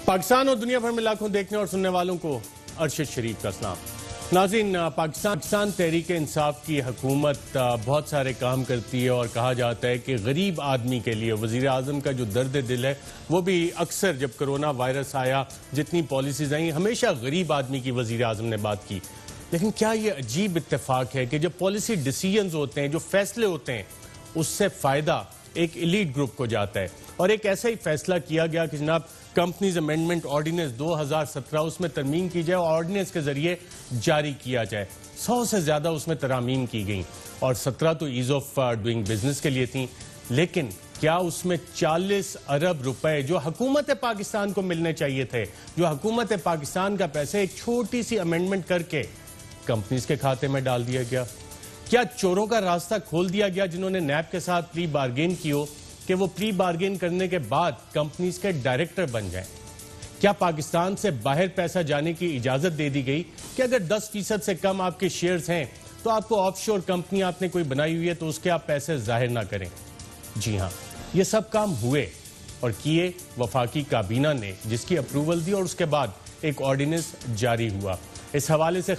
پاکستان اور دنیا بھر میں لاکھوں دیکھنے اور سننے والوں کو ارشد شریف کا سلام۔ ناظرین، پاکستان تحریک انصاف کی حکومت بہت سارے کام کرتی ہے اور کہا جاتا ہے کہ غریب آدمی کے لیے وزیر اعظم کا جو درد دل ہے وہ بھی اکثر جب کرونا وائرس آیا جتنی پالیسیز آئیں ہمیشہ غریب آدمی کی وزیر اعظم نے بات کی۔ لیکن کیا یہ عجیب اتفاق ہے کہ جب پالیسی ڈیسیژنز ہوتے ہیں، جو فیصلے ہوتے ہیں، اس سے فائدہ ایک ایلیٹ گروپ کو جاتا ہے، اور ایک ایسا ہی فیصلہ کیا گیا کہ جناب کمپنیز امینڈمنٹ آرڈیننس 2017 اس میں ترمیم کی جائے اور آرڈیننس کے ذریعے جاری کیا جائے۔ 100 سے زیادہ اس میں ترامیم کی گئیں اور 17 تو ایز آف ڈوئنگ بزنس کے لیے تھیں، لیکن کیا اس میں 40 ارب روپے جو حکومت پاکستان کو ملنے چاہیے تھے، جو حکومت پاکستان کا پیسے ایک چھوٹی سی امینڈمنٹ کر کے کمپنیز کے کھاتے میں ڈال دیا گیا؟ کیا چوروں کا راستہ کھول دیا گیا جنہوں نے نیب کے ساتھ پری بارگین کی ہو کہ وہ پری بارگین کرنے کے بعد کمپنیز کے ڈائریکٹر بن جائیں؟ کیا پاکستان سے باہر پیسہ جانے کی اجازت دے دی گئی کہ اگر 10% سے کم آپ کے شیئرز ہیں تو آپ کو آف شور کمپنی آپ نے کوئی بنائی ہوئی ہے تو اس کے آپ پیسے ظاہر نہ کریں؟ جی ہاں، یہ سب کام ہوئے اور کیے وفاقی کابینہ نے، جس کی اپروول دی اور اس کے بعد ایک آرڈیننس جاری ہوا۔ اس حوالے سے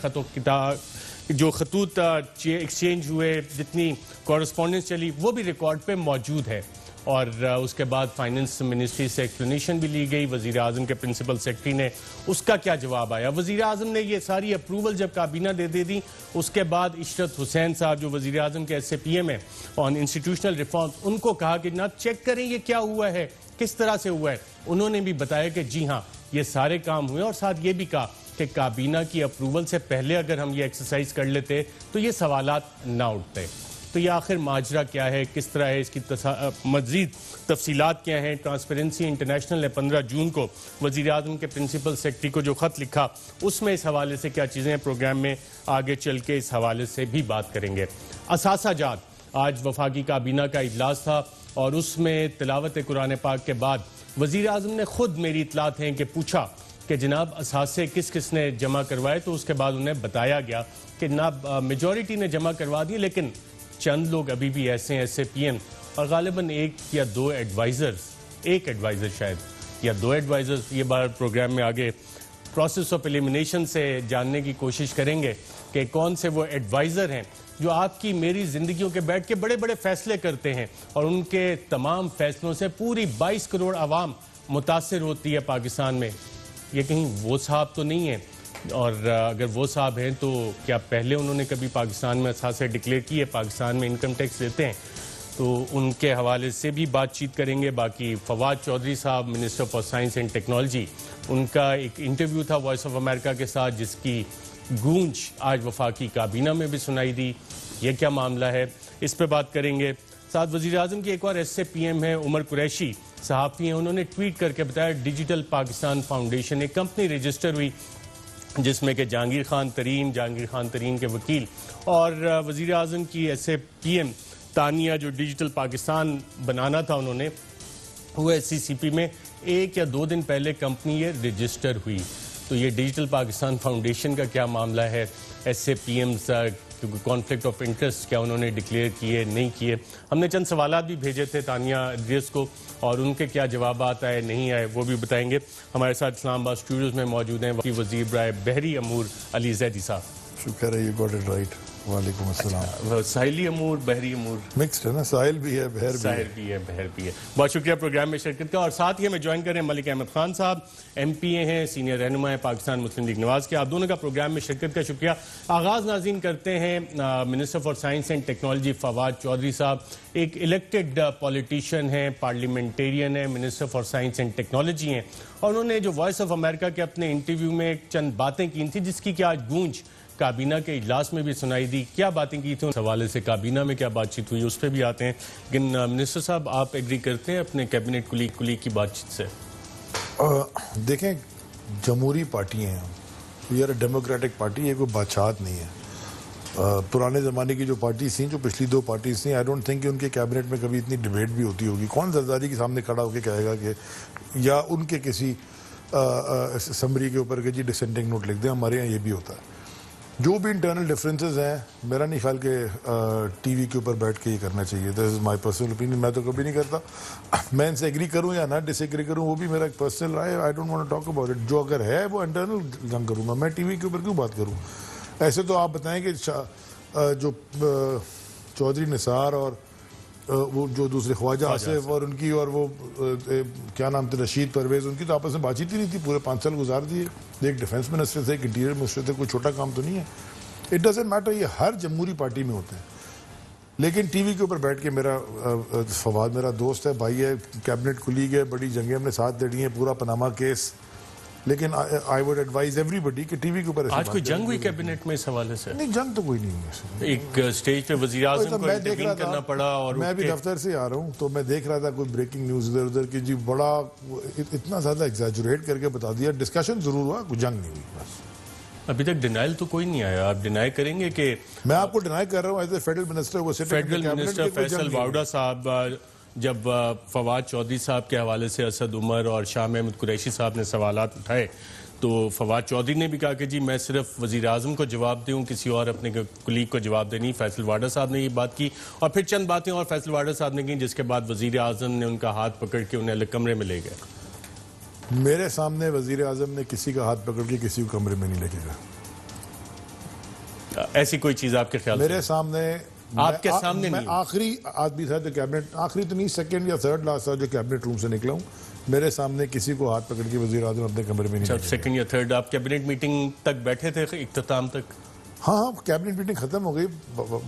جو خطوط ایکسچینج ہوئے، جتنی کورسپونڈنس چلی، وہ بھی ریکارڈ پہ موجود ہے، اور اس کے بعد فائنانس منسٹری سے ایکسپلینیشن بھی لی گئی۔ وزیر اعظم کے پرنسپل سیکرٹری نے اس کا کیا جواب آیا؟ وزیر اعظم نے یہ ساری اپروول جب کابینہ دے دی، اس کے بعد عشرت حسین صاحب جو وزیر اعظم کے SAPM ہیں آن انسٹیٹیوشنل ریفارم، ان کو کہا کہ جناب چیک کریں یہ کیا ہوا ہے، کس طرح سے ہوا ہے۔ انہوں نے بھی بتایا کہ جی ہاں یہ سارے کام ہوئے، اور ساتھ یہ بھی کہا کہ کابینہ کی اپروول سے پہلے اگر ہم یہ ایکسرسائز کر لیتے تو یہ سوالات نہ اٹھتے۔ تو یہ آخر ماجرا کیا ہے، کس طرح ہے، اس کی مزید تفصیلات کیا ہیں؟ ٹرانسپیرنسی انٹرنیشنل نے 15 جون کو وزیر اعظم کے پرنسپل سیکرٹری کو جو خط لکھا، اس میں اس حوالے سے کیا چیزیں ہیں، پروگرام میں آگے چل کے اس حوالے سے بھی بات کریں گے۔ اثاثہ جات، آج وفاقی کابینہ کا اجلاس تھا اور اس میں تلاوت قرآن پاک کے بعد وزیر اعظم نے خود، میری اطلاعات ہیں کہ پوچھا کہ جناب اثاثے کس کس نے جمع کروائے، تو اس کے بعد انہیں بتایا گیا کہ جناب میجورٹی نے جمع کروا دی، لیکن چند لوگ ابھی بھی ایسے ہیں SAPM اور غالباً ایک یا دو ایڈوائزر شاید یا دو ایڈوائزرز، یہ بار پروگرام میں آگے پروسیس آف ایلیمینیشن سے جاننے کی کوشش کریں گے کہ کون سے وہ ایڈوائزر ہیں جو آپ کی میری زندگیوں کے بیٹھ کے بڑے بڑے فیصلے کرتے ہیں، اور ان کے تمام فیصلوں سے پوری 22 کروڑ عوام متاثر ہوتی ہے پاکستان میں۔ یہ کہیں وہ صاحب تو نہیں ہیں؟ اور اگر وہ صاحب ہیں تو کیا پہلے انہوں نے کبھی پاکستان میں اثاثے ڈکلیئر کیے، پاکستان میں انکم ٹیکس دیتے ہیں؟ تو ان کے حوالے سے بھی بات چیت کریں گے۔ باقی فواد چودھری صاحب، minister for science and technology, ان کا ایک انٹرویو تھا وائس آف امریکہ کے ساتھ، جس کی گونج آج وفاقی کابینہ میں بھی سنائی دی۔ یہ کیا معاملہ ہے، اس پہ بات کریں گے۔ ساتھ وزیر اعظم کی ایک اور SAPM ہے، عمر قریشی صحافی ہیں، انہوں نے ٹویٹ کر کے بتایا ڈیجیٹل پاکستان فاؤنڈیشن ایک کمپنی رجسٹر ہوئی جس میں کہ جہانگیر خان ترین کے وکیل اور وزیر اعظم کی SAPM تانیہ جو ڈیجیٹل پاکستان بنانا تھا انہوں نے، وہ SCCP میں 1 یا 2 دن پہلے کمپنی یہ رجسٹر ہوئی۔ تو یہ ڈیجیٹل پاکستان فاؤنڈیشن کا کیا معاملہ ہے؟ SAPM کانفلکٹ آف انٹرسٹ کیا انہوں نے ڈکلیئر کیے نہیں کیے؟ ہم نے چند سوالات بھی بھیجے تھے تانیہ ادریس کو، اور ان کے کیا جوابات آئے نہیں آئے وہ بھی بتائیں گے۔ ہمارے ساتھ اسلام آباد اسٹوڈیوز میں موجود ہیں وزیر برائے بحری امور علی زیدی صاحب۔ شکر ہے، یو گاٹ اٹ رائٹ۔ وعلیکم السلام۔ ساحلی امور، بحری امور مکسڈ ہے نا، ساحل بھی ہے، بحر بھی ہے، بحر بھی ہے۔ بہت شکریہ پروگرام میں شرکت کا، اور ساتھ ہی ہمیں جوائن کر رہے ہیں ملک احمد خان صاحب، MPA ہیں، سینئر رہنما ہیں پاکستان مسلم لیگ نواز کے۔ آپ دونوں کا پروگرام میں شرکت کا شکریہ۔ آغاز ناظرین کرتے ہیں minister for science and technology Fawad Chaudhry صاحب، ایک الیکٹڈ پولیٹیشین ہیں، پارلیمنٹیرین ہیں، minister for science and technology ہیں، اور انہوں نے جو وائس آف امریکہ کے اپنے انٹرویو میں چند باتیں کی تھیں جس کی کہ آج گونج کابینہ کے اجلاس میں بھی سنائی دی۔ کیا باتیں کی تھیں، اس حوالے سے کابینہ میں کیا بات چیت ہوئی، اس پہ بھی آتے ہیں۔ لیکن منسٹر صاحب، آپ ایگری کرتے ہیں اپنے کیبنٹ کلیگ کی بات چیت سے؟ دیکھیں، جمہوری پارٹی ہیں، یہ ڈیموکریٹک پارٹی ہے، کوئی بادشاہت نہیں ہے۔ پرانے زمانے کی جو پارٹیز تھیں، جو پچھلی 2 پارٹیز تھیں، آئی ڈونٹ تھنک کہ ان کے کیبنٹ میں کبھی اتنی ڈیبیٹ بھی ہوتی ہوگی۔ کون زرداری کے سامنے کھڑا ہو کے کہے گا کہ، یا ان کے کسی سمری کے اوپر کہ جی ڈسینٹنگ نوٹ لکھ دیں؟ ہمارے یہاں یہ بھی ہوتا ہے۔ جو بھی انٹرنل ڈفرینسز ہیں میرا نہیں خیال کہ ٹی وی کے اوپر بیٹھ کے یہ کرنا چاہیے. دس از مائی پرسنل اوپینین. میں تو کبھی نہیں کرتا. میں ان سے ایگری کروں یا نہ ڈس ایگری کروں وہ بھی میرا ایک پرسنل رائے. I don't want to talk about it. جو اگر ہے وہ انٹرنل جنگ کروں گا. میں ٹی وی کے اوپر کیوں بات کروں؟ ایسے تو آپ بتائیں کہ جو چودھری نثار اور وہ جو دوسرے خواجہ آصف اور ان کی اور وہ کیا نام تھے رشید پرویز، ان کی تو آپس میں بات چیت ہی نہیں تھی. پورے 5 سال گزار دیے. ایک ڈیفنس منسٹر تھے، ایک انٹیریئر منسٹر تھے. کوئی چھوٹا کام تو نہیں ہے. It doesn't matter. یہ ہر جمہوری پارٹی میں ہوتے ہیں. لیکن ٹی وی کے اوپر بیٹھ کے میرا فواد میرا دوست ہے، بھائی ہے، کیبنٹ کولیگ ہے، بڑی جنگیں ہم نے ساتھ لڑی ہیں، پورا پاناما کیس. لیکن آئی وڈ ایڈوائز ایوری بڈی کہ ٹی وی کے اوپر آج کوئی جنگ ہوئی کیبنٹ میں اس حوالے سے؟ نہیں، جنگ تو کوئی نہیں ہے. ایک سٹیج پہ وزیر اعظم کو انٹروین کرنا پڑا اور میں بھی دفتر سے آ رہا ہوں تو میں دیکھ رہا تھا کوئی بریکنگ نیوز ادھر ادھر کی، جی بڑا اتنا زیادہ ایگزیجریٹ کر کے بتا دیا. ڈسکشن ضرور ہوا، کوئی جنگ نہیں ہوئی. بس ابھی تک ڈینائل تو کوئی نہیں آیا. آپ ڈینائی کریں گے کہ میں آپ کو ڈینائی کر رہا ہوں as a federal minister. Federal minister Faisal Vawda صاحب جب فواد چودھری صاحب کے حوالے سے اسد عمر اور شاہ محمود قریشی صاحب نے سوالات اٹھائے تو فواد چودھری نے بھی کہا کہ جی میں صرف وزیر اعظم کو جواب دوں، کسی اور اپنے کلیگ کو جواب دے نہیں. فیصل واڈا صاحب نے یہ بات کی اور پھر چند باتیں اور فیصل واڈا صاحب نے کی، جس کے بعد وزیر اعظم نے ان کا ہاتھ پکڑ کے انہیں الگ کمرے میں لے گئے. میرے سامنے وزیر اعظم نے کسی کا ہاتھ پکڑ کے کسی کو کمرے میں نہیں لے کے گیا. ایسی کوئی چیز آپ کے خیال میرے سامنے آپ کے سامنے میں آخری آدمی تھا جو کیبنٹ، آخری تو نہیں، سیکنڈ یا تھرڈ لاسٹ تھا جو کیبنٹ روم سے نکلا ہوں. میرے سامنے کسی کو ہاتھ پکڑ کے وزیر اعظم اپنے کمرے میں نہیں. سیکنڈ یا تھرڈ آپ کیبنٹ میٹنگ تک بیٹھے تھے، اختتام تک؟ ہاں کیبنٹ میٹنگ ختم ہو گئی.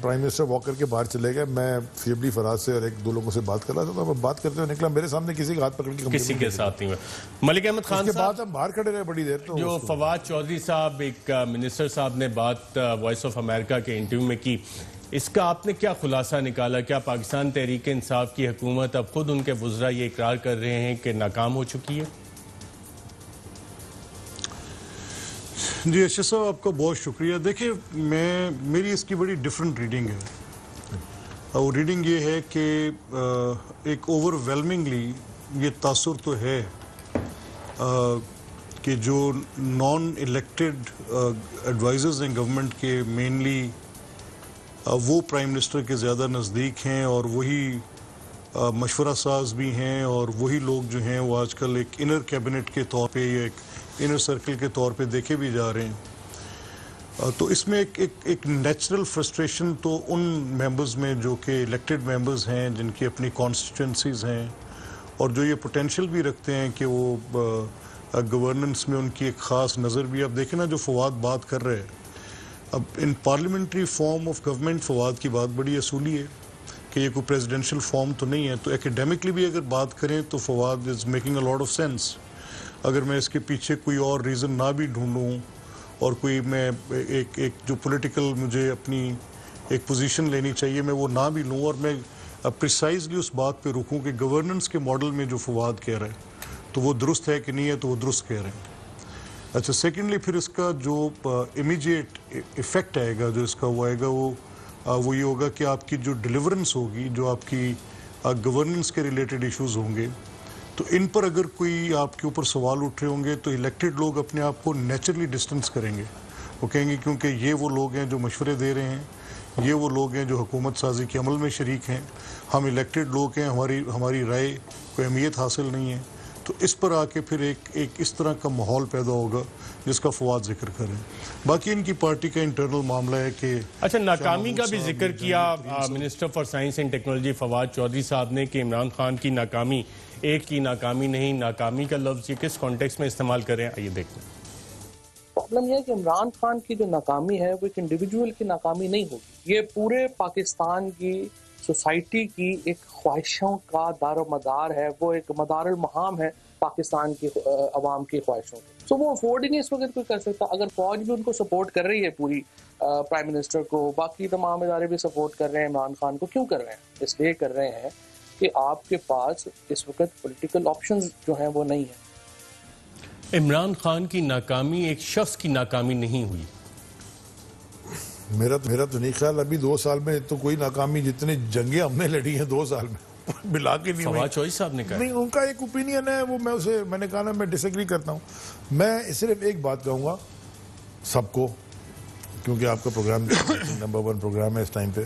پرائم منسٹر واک کر کے باہر چلے گئے. میں فیبلی فراز سے اور ایک دو لوگوں سے بات کر رہا تھا تو میں بات کرتے ہوئے نکلا. میرے سامنے کسی کا ہاتھ پکڑ کے کسی کے ساتھ نہیں ہوا. ملک احمد خان کے بعد ہم باہر کھڑے رہے بڑی دیر. تو جو فواد چودھری صاحب ایک منسٹر صاحب نے بات وائس آف امریکہ کے انٹرویو میں کی، اس کا آپ نے کیا خلاصہ نکالا؟ کیا پاکستان تحریک انصاف کی حکومت اب خود ان کے وزراء یہ اقرار کر رہے ہیں کہ ناکام ہو چکی ہے؟ جی اشرف صاحب آپ کا بہت شکریہ. دیکھیں میری اس کی بڑی ڈیفرنٹ ریڈنگ ہے. وہ ریڈنگ یہ ہے کہ ایک اوور ویلمنگلی یہ تاثر تو ہے کہ جو نان الیکٹڈ ایڈوائزرز ہیں گورنمنٹ کے، مینلی وہ پرائم منسٹر کے زیادہ نزدیک ہیں اور وہی مشورہ ساز بھی ہیں اور وہی لوگ جو ہیں وہ آج کل ایک انر کیبنٹ کے طور پہ یا ایک انر سرکل کے طور پہ دیکھے بھی جا رہے ہیں. تو اس میں ایک نیچرل فرسٹریشن تو ان ممبرز میں جو کہ الیکٹڈ ممبرز ہیں، جن کی اپنی کانسٹیٹوئنسیز ہیں اور جو یہ پوٹینشیل بھی رکھتے ہیں کہ وہ گورننس میں ان کی ایک خاص نظر بھی. اب دیکھیں نا جو فواد بات کر رہے ہیں، اب in parliamentary form of government Fawad کی بات بڑی اصولی ہے کہ یہ کوئی پریزیڈنشل فارم تو نہیں ہے. تو ایکیڈیمکلی بھی اگر بات کریں تو Fawad is making a lot of sense. اگر میں اس کے پیچھے کوئی اور ریزن نہ بھی ڈھونڈوں اور کوئی میں ایک جو پولیٹیکل مجھے اپنی ایک پوزیشن لینی چاہیے میں وہ نہ بھی لوں اور میں پریسائزلی اس بات پہ رکوں کہ گورننس کے ماڈل میں جو فواد کہہ رہے ہیں تو وہ درست ہے کہ نہیں ہے، تو وہ درست کہہ رہے ہیں. اچھا، سیکنڈلی پھر اس کا جو امیجیٹ ایفیکٹ آئے گا، جو اس کا وہ آئے گا، وہ یہ ہوگا کہ آپ کی جو ڈیلیورنس ہوگی، جو آپ کی گورننس کے ریلیٹڈ ایشوز ہوں گے، تو ان پر اگر کوئی آپ کے اوپر سوال اٹھ رہے ہوں گے تو الیکٹڈ لوگ اپنے آپ کو نیچرلی ڈسٹنس کریں گے. وہ کہیں گے کیونکہ یہ وہ لوگ ہیں جو مشورے دے رہے ہیں، یہ وہ لوگ ہیں جو حکومت سازی کے عمل میں شریک ہیں، ہم الیکٹڈ لوگ ہیں، ہماری رائے کوئی اہمیت حاصل نہیں ہے. تو اس پر آ کے پھر ایک اس طرح کا ماحول پیدا ہوگا جس کا فواد ذکر کریں. باقی ان کی پارٹی کا انٹرنل معاملہ ہے کہ اچھا، ناکامی کا بھی ذکر کیا minister for science and technology Fawad Chaudhry صاحب نے کہ عمران خان کی ناکامی ایک کی ناکامی نہیں، ناکامی کا لفظ یہ کس کانٹیکس میں استعمال کر رہے ہیں؟ آئیے دیکھتے ہیں. پرابلم یہ ہے کہ عمران خان کی جو ناکامی ہے وہ ایک انڈیویجول کی ناکامی نہیں ہوگی. یہ پورے پاکستان کی سوسائٹی کی ایک خواہشوں کا دار و مدار ہے. وہ ایک مدار المہام ہے پاکستان کی عوام کی خواہشوں کی. تو وہ افورڈ ہی نہیں اس وقت کوئی کر سکتا. اگر فوج بھی ان کو سپورٹ کر رہی ہے پوری پرائم منسٹر کو، باقی تمام ادارے بھی سپورٹ کر رہے ہیں عمران خان کو. کیوں کر رہے ہیں؟ اس لیے کر رہے ہیں کہ آپ کے پاس اس وقت پولیٹیکل آپشنز جو ہیں وہ نہیں ہیں. عمران خان کی ناکامی ایک شخص کی ناکامی نہیں ہوئی. میرا تو نہیں خیال. ابھی 2 سال میں تو کوئی ناکامی جتنی جنگیں ہم نے لڑی ہیں 2 سال میں ملا کے نہیں ہوئی. فواد چودھری صاحب نے کہا نہیں، ان کا ایک اوپینین ہے، وہ میں نے کہا نا میں ڈس ایگری کرتا ہوں. میں صرف ایک بات کہوں گا سب کو کیونکہ آپ کا پروگرام نمبر 1 پروگرام ہے اس ٹائم پہ.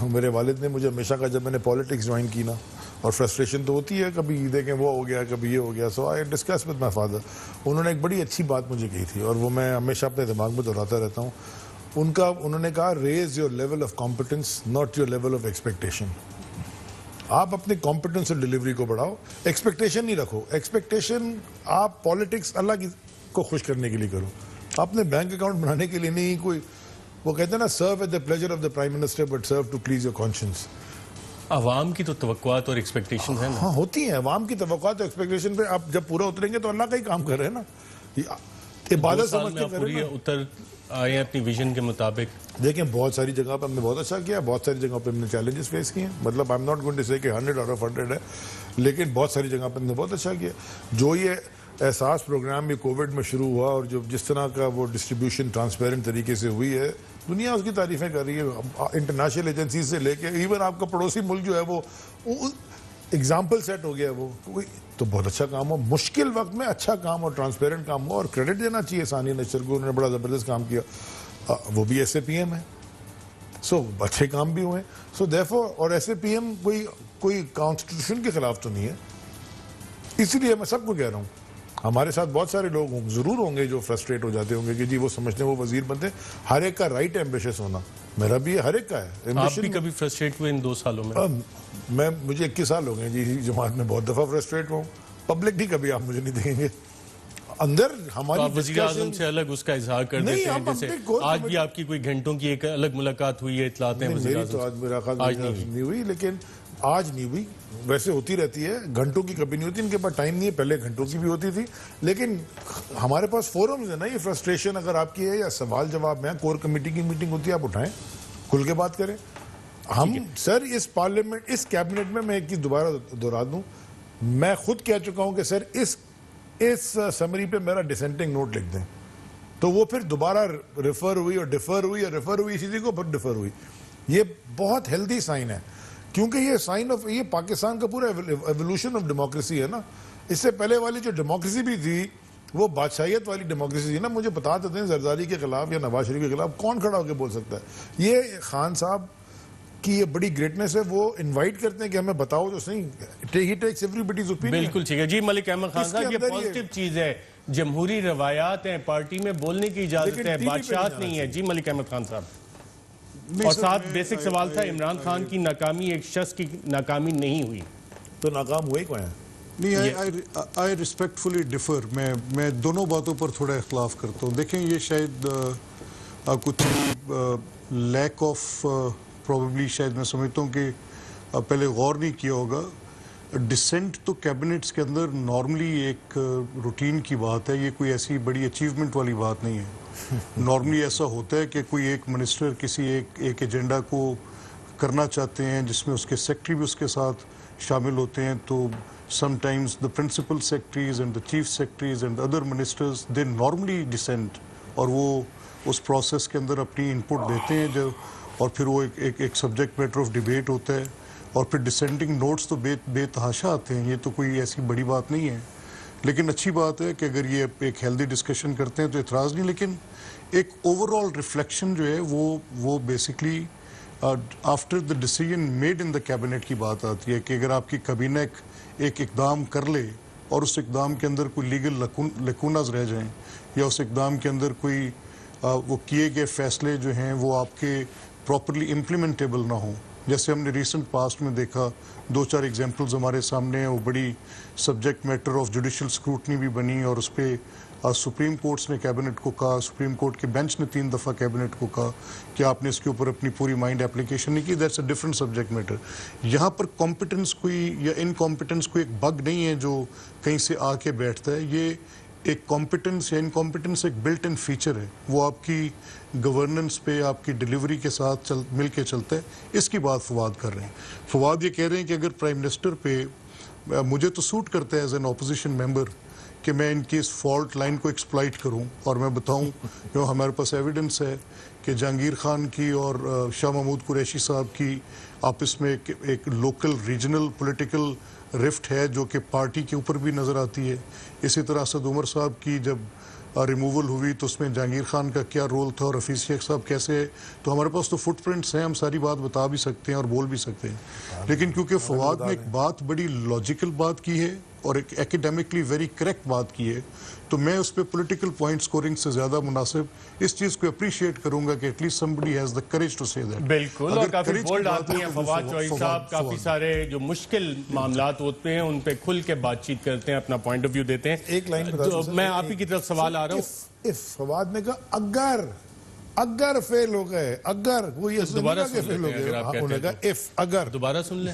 میرے والد نے مجھے ہمیشہ کہا جب میں نے پالیٹکس جوائن کی نا, اور فرسٹریشن تو ہوتی ہے, کبھی دیکھیں وہ ہو گیا, کبھی یہ ہو گیا, so I discuss with my father. انہوں نے ایک بڑی اچھی بات مجھے کہی تھی اور وہ میں ہمیشہ اپنے دماغ میں دہراتا رہتا ہوں. انہوں نے کہا raise your level of competence not your level of expectation. آپ اپنے کمپٹنس اور ڈلیوری کو بڑھاؤ, ایکسپیکٹیشن نہیں رکھو. ایکسپیکٹیشن آپ پالیٹکس اللہ کو خوش کرنے کے لیے کرو, اپنے بینک اکاؤنٹ بنانے کے لیے نہیں. کوئی وہ کہتے ہیں نا serve at the pleasure of the prime minister but serve to please your conscience. عوام کی تو توقعات اور ایکسپیکٹیشن ہیں نا. ہاں ہوتی ہیں, عوام کی توقعات اور ایکسپیکٹیشن پہ آپ جب پورا اتریں گے تو اللہ کا ہی کام کر رہے ہیں نا, عبادت سمجھ کے کریں نا. اتر آئے ہیں اپنی ویژن کے مطابق. دیکھیں بہت ساری جگہ پہ ہم نے بہت اچھا کیا, بہت ساری جگہ پہ ہم نے چیلنجز فیس کیے ہیں. مطلب I am not going to say کہ 100 out of 100 ہے, لیکن بہت ساری جگہ پہ ہم نے بہت اچھا کیا. جو یہ احساس پروگرام بھی کووڈ میں شروع ہوا اور جو جس طرح کا وہ ڈسٹریبیوشن ٹرانسپیرنٹ طریقے سے ہوئی ہے, دنیا اس کی تعریفیں کر رہی ہے. انٹرنیشنل ایجنسیز سے لے کے ایون آپ کا پڑوسی ملک جو ہے وہ ایگزامپل سیٹ ہو گیا. وہ تو بہت اچھا کام ہو, مشکل وقت میں اچھا کام اور ٹرانسپیرنٹ کام ہو, اور کریڈٹ دینا چاہیے ثانیہ نشتر کو, انہوں نے بڑا زبردست کام کیا. وہ بھی ایس اے پی ایم ہے, سو اچھے کام بھی ہوئے. سو دیرفور, اور ایس اے پی ایم کوئی کانسٹیٹیوشن کے خلاف تو نہیں ہے. اسی لیے میں سب کو کہہ رہا ہوں, ہمارے ساتھ بہت سارے لوگ ضرور ہوں گے جو فرسٹریٹ ہو جاتے ہوں گے کہ جی وہ سمجھتے ہیں وہ وزیر بنتے ہیں. ہر ایک کا رائٹ ہے ایمبیشس ہونا, میرا بھی ہے, ہر ایک کا ہے. آپ بھی کبھی فرسٹریٹ ہوئے ان 2 سالوں میں؟ مجھے 21 سال ہو گئے جی جماعت میں, بہت دفعہ فرسٹریٹ ہوں. پبلک بھی کبھی آپ مجھے نہیں دیکھیں گے. اندر ہماری وزیر اعظم سے الگ اس کا اظہار کر دیتے ہیں, جیسے آج بھی آپ کی کوئی گھنٹوں کی ایک الگ ملاقات ہوئی ہے, اطلاعات ہیں وزیر اعظم سے. آج میرا خیال نہیں ہوئی, لیکن آج نہیں ہوئی. ویسے ہوتی رہتی ہے, گھنٹوں کی کبھی نہیں ہوتی, ان کے پاس ٹائم نہیں ہے. پہلے گھنٹوں کی بھی ہوتی تھی, لیکن ہمارے پاس فورمز ہیں نا. یہ فرسٹریشن اگر آپ کی ہے یا سوال جواب میں, کور کمیٹی کی میٹنگ ہوتی ہے, آپ اٹھائیں, کھل کے بات کریں. ہم سر اس پارلیمنٹ, اس کیبنٹ میں ایک چیز دوبارہ دہرا دوں, میں خود کہہ چکا ہوں کہ سر اس سمری پہ میرا ڈسینٹنگ نوٹ لکھ دیں. تو وہ پھر دوبارہ ریفر ہوئی اور ڈیفر ہوئی اور ریفر ہوئی, اسی چیز کو پھر ڈیفر ہوئی. یہ بہت ہیلدی سائن ہے, کیونکہ یہ سائن آف, یہ پاکستان کا پورا ایولیوشن آف ڈیموکریسی ہے نا. اس سے پہلے والی جو ڈیموکریسی بھی تھی وہ بادشاہیت والی ڈیموکریسی تھی نا. مجھے بتا دیتے ہیں زرداری کے خلاف یا نواز شریف کے خلاف کون کھڑا ہو کے بول سکتا ہے. یہ خان صاحب کی یہ بڑی گریٹنس ہے, وہ انوائٹ کرتے ہیں کہ ہمیں بتاؤ تو صحیح. ہی ٹیکس ایوریبڈیز اوپینین. بالکل ٹھیک ہے جی. ملک احمد خان صاحب, یہ پازیٹیو چیز ہے, جمہوری روایات ہیں, پارٹی میں بولنے کی اجازت ہے, بادشاہت نہیں ہے. جی ملک احمد خان صاحب. اور ساتھ بیسک سوال تھا, عمران خان کی ناکامی ایک شخص کی ناکامی نہیں ہوئی, تو ناکام ہوئے کون ہیں؟ نہیں, آئی ریسپیکٹفلی ڈیفر. میں دونوں باتوں پر تھوڑا اختلاف کرتا ہوں. دیکھیں یہ شاید کچھ لیک آف پروبیبلی, شاید میں سمجھتا ہوں کہ پہلے غور نہیں کیا ہوگا. ڈسینٹ تو کیبنٹس کے اندر نارملی ایک روٹین کی بات ہے, یہ کوئی ایسی بڑی اچیومنٹ والی بات نہیں ہے. نارملی ایسا ہوتا ہے کہ کوئی ایک منسٹر کسی ایک ایجنڈا کو کرنا چاہتے ہیں جس میں اس کے سیکٹری بھی اس کے ساتھ شامل ہوتے ہیں, تو sometimes the principal secretaries and the chief secretaries and other ministers they normally decent, اور وہ اس پروسیس کے اندر اپنی انپٹ دیتے ہیں جو, اور پھر وہ ایک سبجیکٹ میٹر آف ڈیبیٹ ہوتا ہے, اور پھر ڈسینٹنگ نوٹس تو بے تحاشا آتے ہیں. یہ تو کوئی ایسی بڑی بات نہیں ہے, لیکن اچھی بات ہے کہ اگر یہ ایک ہیلدی ڈسکشن کرتے ہیں تو اعتراض نہیں. لیکن ایک اوور آل ریفلیکشن جو ہے وہ basically after the decision made in the cabinet کی بات آتی ہے کہ اگر آپ کی کابینہ ایک اقدام کر لے اور اس اقدام کے اندر کوئی لیگل لیکوناز رہ جائیں, یا اس اقدام کے اندر کوئی وہ کیے گئے فیصلے جو ہیں وہ آپ کے پراپرلی امپلیمنٹیبل نہ ہوں. جیسے ہم نے ریسنٹ پاسٹ میں دیکھا, 2-4 ایگزامپلز ہمارے سامنے ہیں, وہ بڑی subject matter of judicial scrutiny بھی بنی, اور اس پہ سپریم کورٹس نے کیبنٹ کو کہا, سپریم کورٹ کے بینچ نے 3 دفعہ کیبنٹ کو کہا کہ آپ نے اس کے اوپر اپنی پوری مائنڈ اپلیکیشن نہیں کی. That's a different subject matter. یہاں پر کمپٹنس کوئی یا انکمپٹنس کوئی ایک بگ نہیں ہے جو کہیں سے آ کے بیٹھتا ہے. یہ ایک کمپٹنس یا انکمپٹنس ایک بلٹ ان فیچر ہے, وہ آپ کی گورننس پہ, آپ کی ڈیلیوری کے ساتھ مل کے چلتا ہے. اس کی بات فواد کر رہے ہیں. فواد یہ کہہ رہے ہیں کہ اگر پرائم منسٹر پہ, مجھے تو سوٹ کرتا ہے ایز این اپوزیشن ممبر کہ میں ان کی اس فالٹ لائن کو ایکسپلائٹ کروں, اور میں بتاؤں جو ہمارے پاس ایویڈنس ہے کہ جہانگیر خان کی اور شاہ محمود قریشی صاحب کی آپس میں ایک لوکل ریجنل پولیٹیکل رفٹ ہے جو کہ پارٹی کے اوپر بھی نظر آتی ہے. اسی طرح اسد عمر صاحب کی جب ریموول ہوئی تو اس میں جہانگیر خان کا کیا رول تھا اور حفیظ شیخ صاحب کیسے، تو ہمارے پاس تو فٹ پرنٹس ہیں، ہم ساری بات بتا بھی سکتے ہیں اور بول بھی سکتے ہیں. لیکن کیونکہ فواد نے ایک بات بڑی لاجیکل بات کی ہے اور ایک ایکیڈیمکلی ویری کریکٹ بات کی ہے، تو میں اس پہ پولیٹیکل پوائنٹ سکورنگ سے زیادہ مناسب اس چیز کو اپریشیٹ کروں گا کہ at least somebody has the courage to say that. بالکل، اور کافی بولڈ آدمی ہیں فواد چوہدری صاحب، کافی سارے جو مشکل معاملات ہوتے ہیں ان پہ کھل کے بات چیت کرتے ہیں، اپنا پوائنٹ آف ویو دیتے ہیں. ایک لائن بتا، میں آپ ہی کی طرف سوال آ رہا ہوں. فواد نے کہا اگر فیل ہو گئے، اگر وہ یہ دوبارہ فیل ہو گئے، انہوں نے کہا اگر، دوبارہ سن لیں.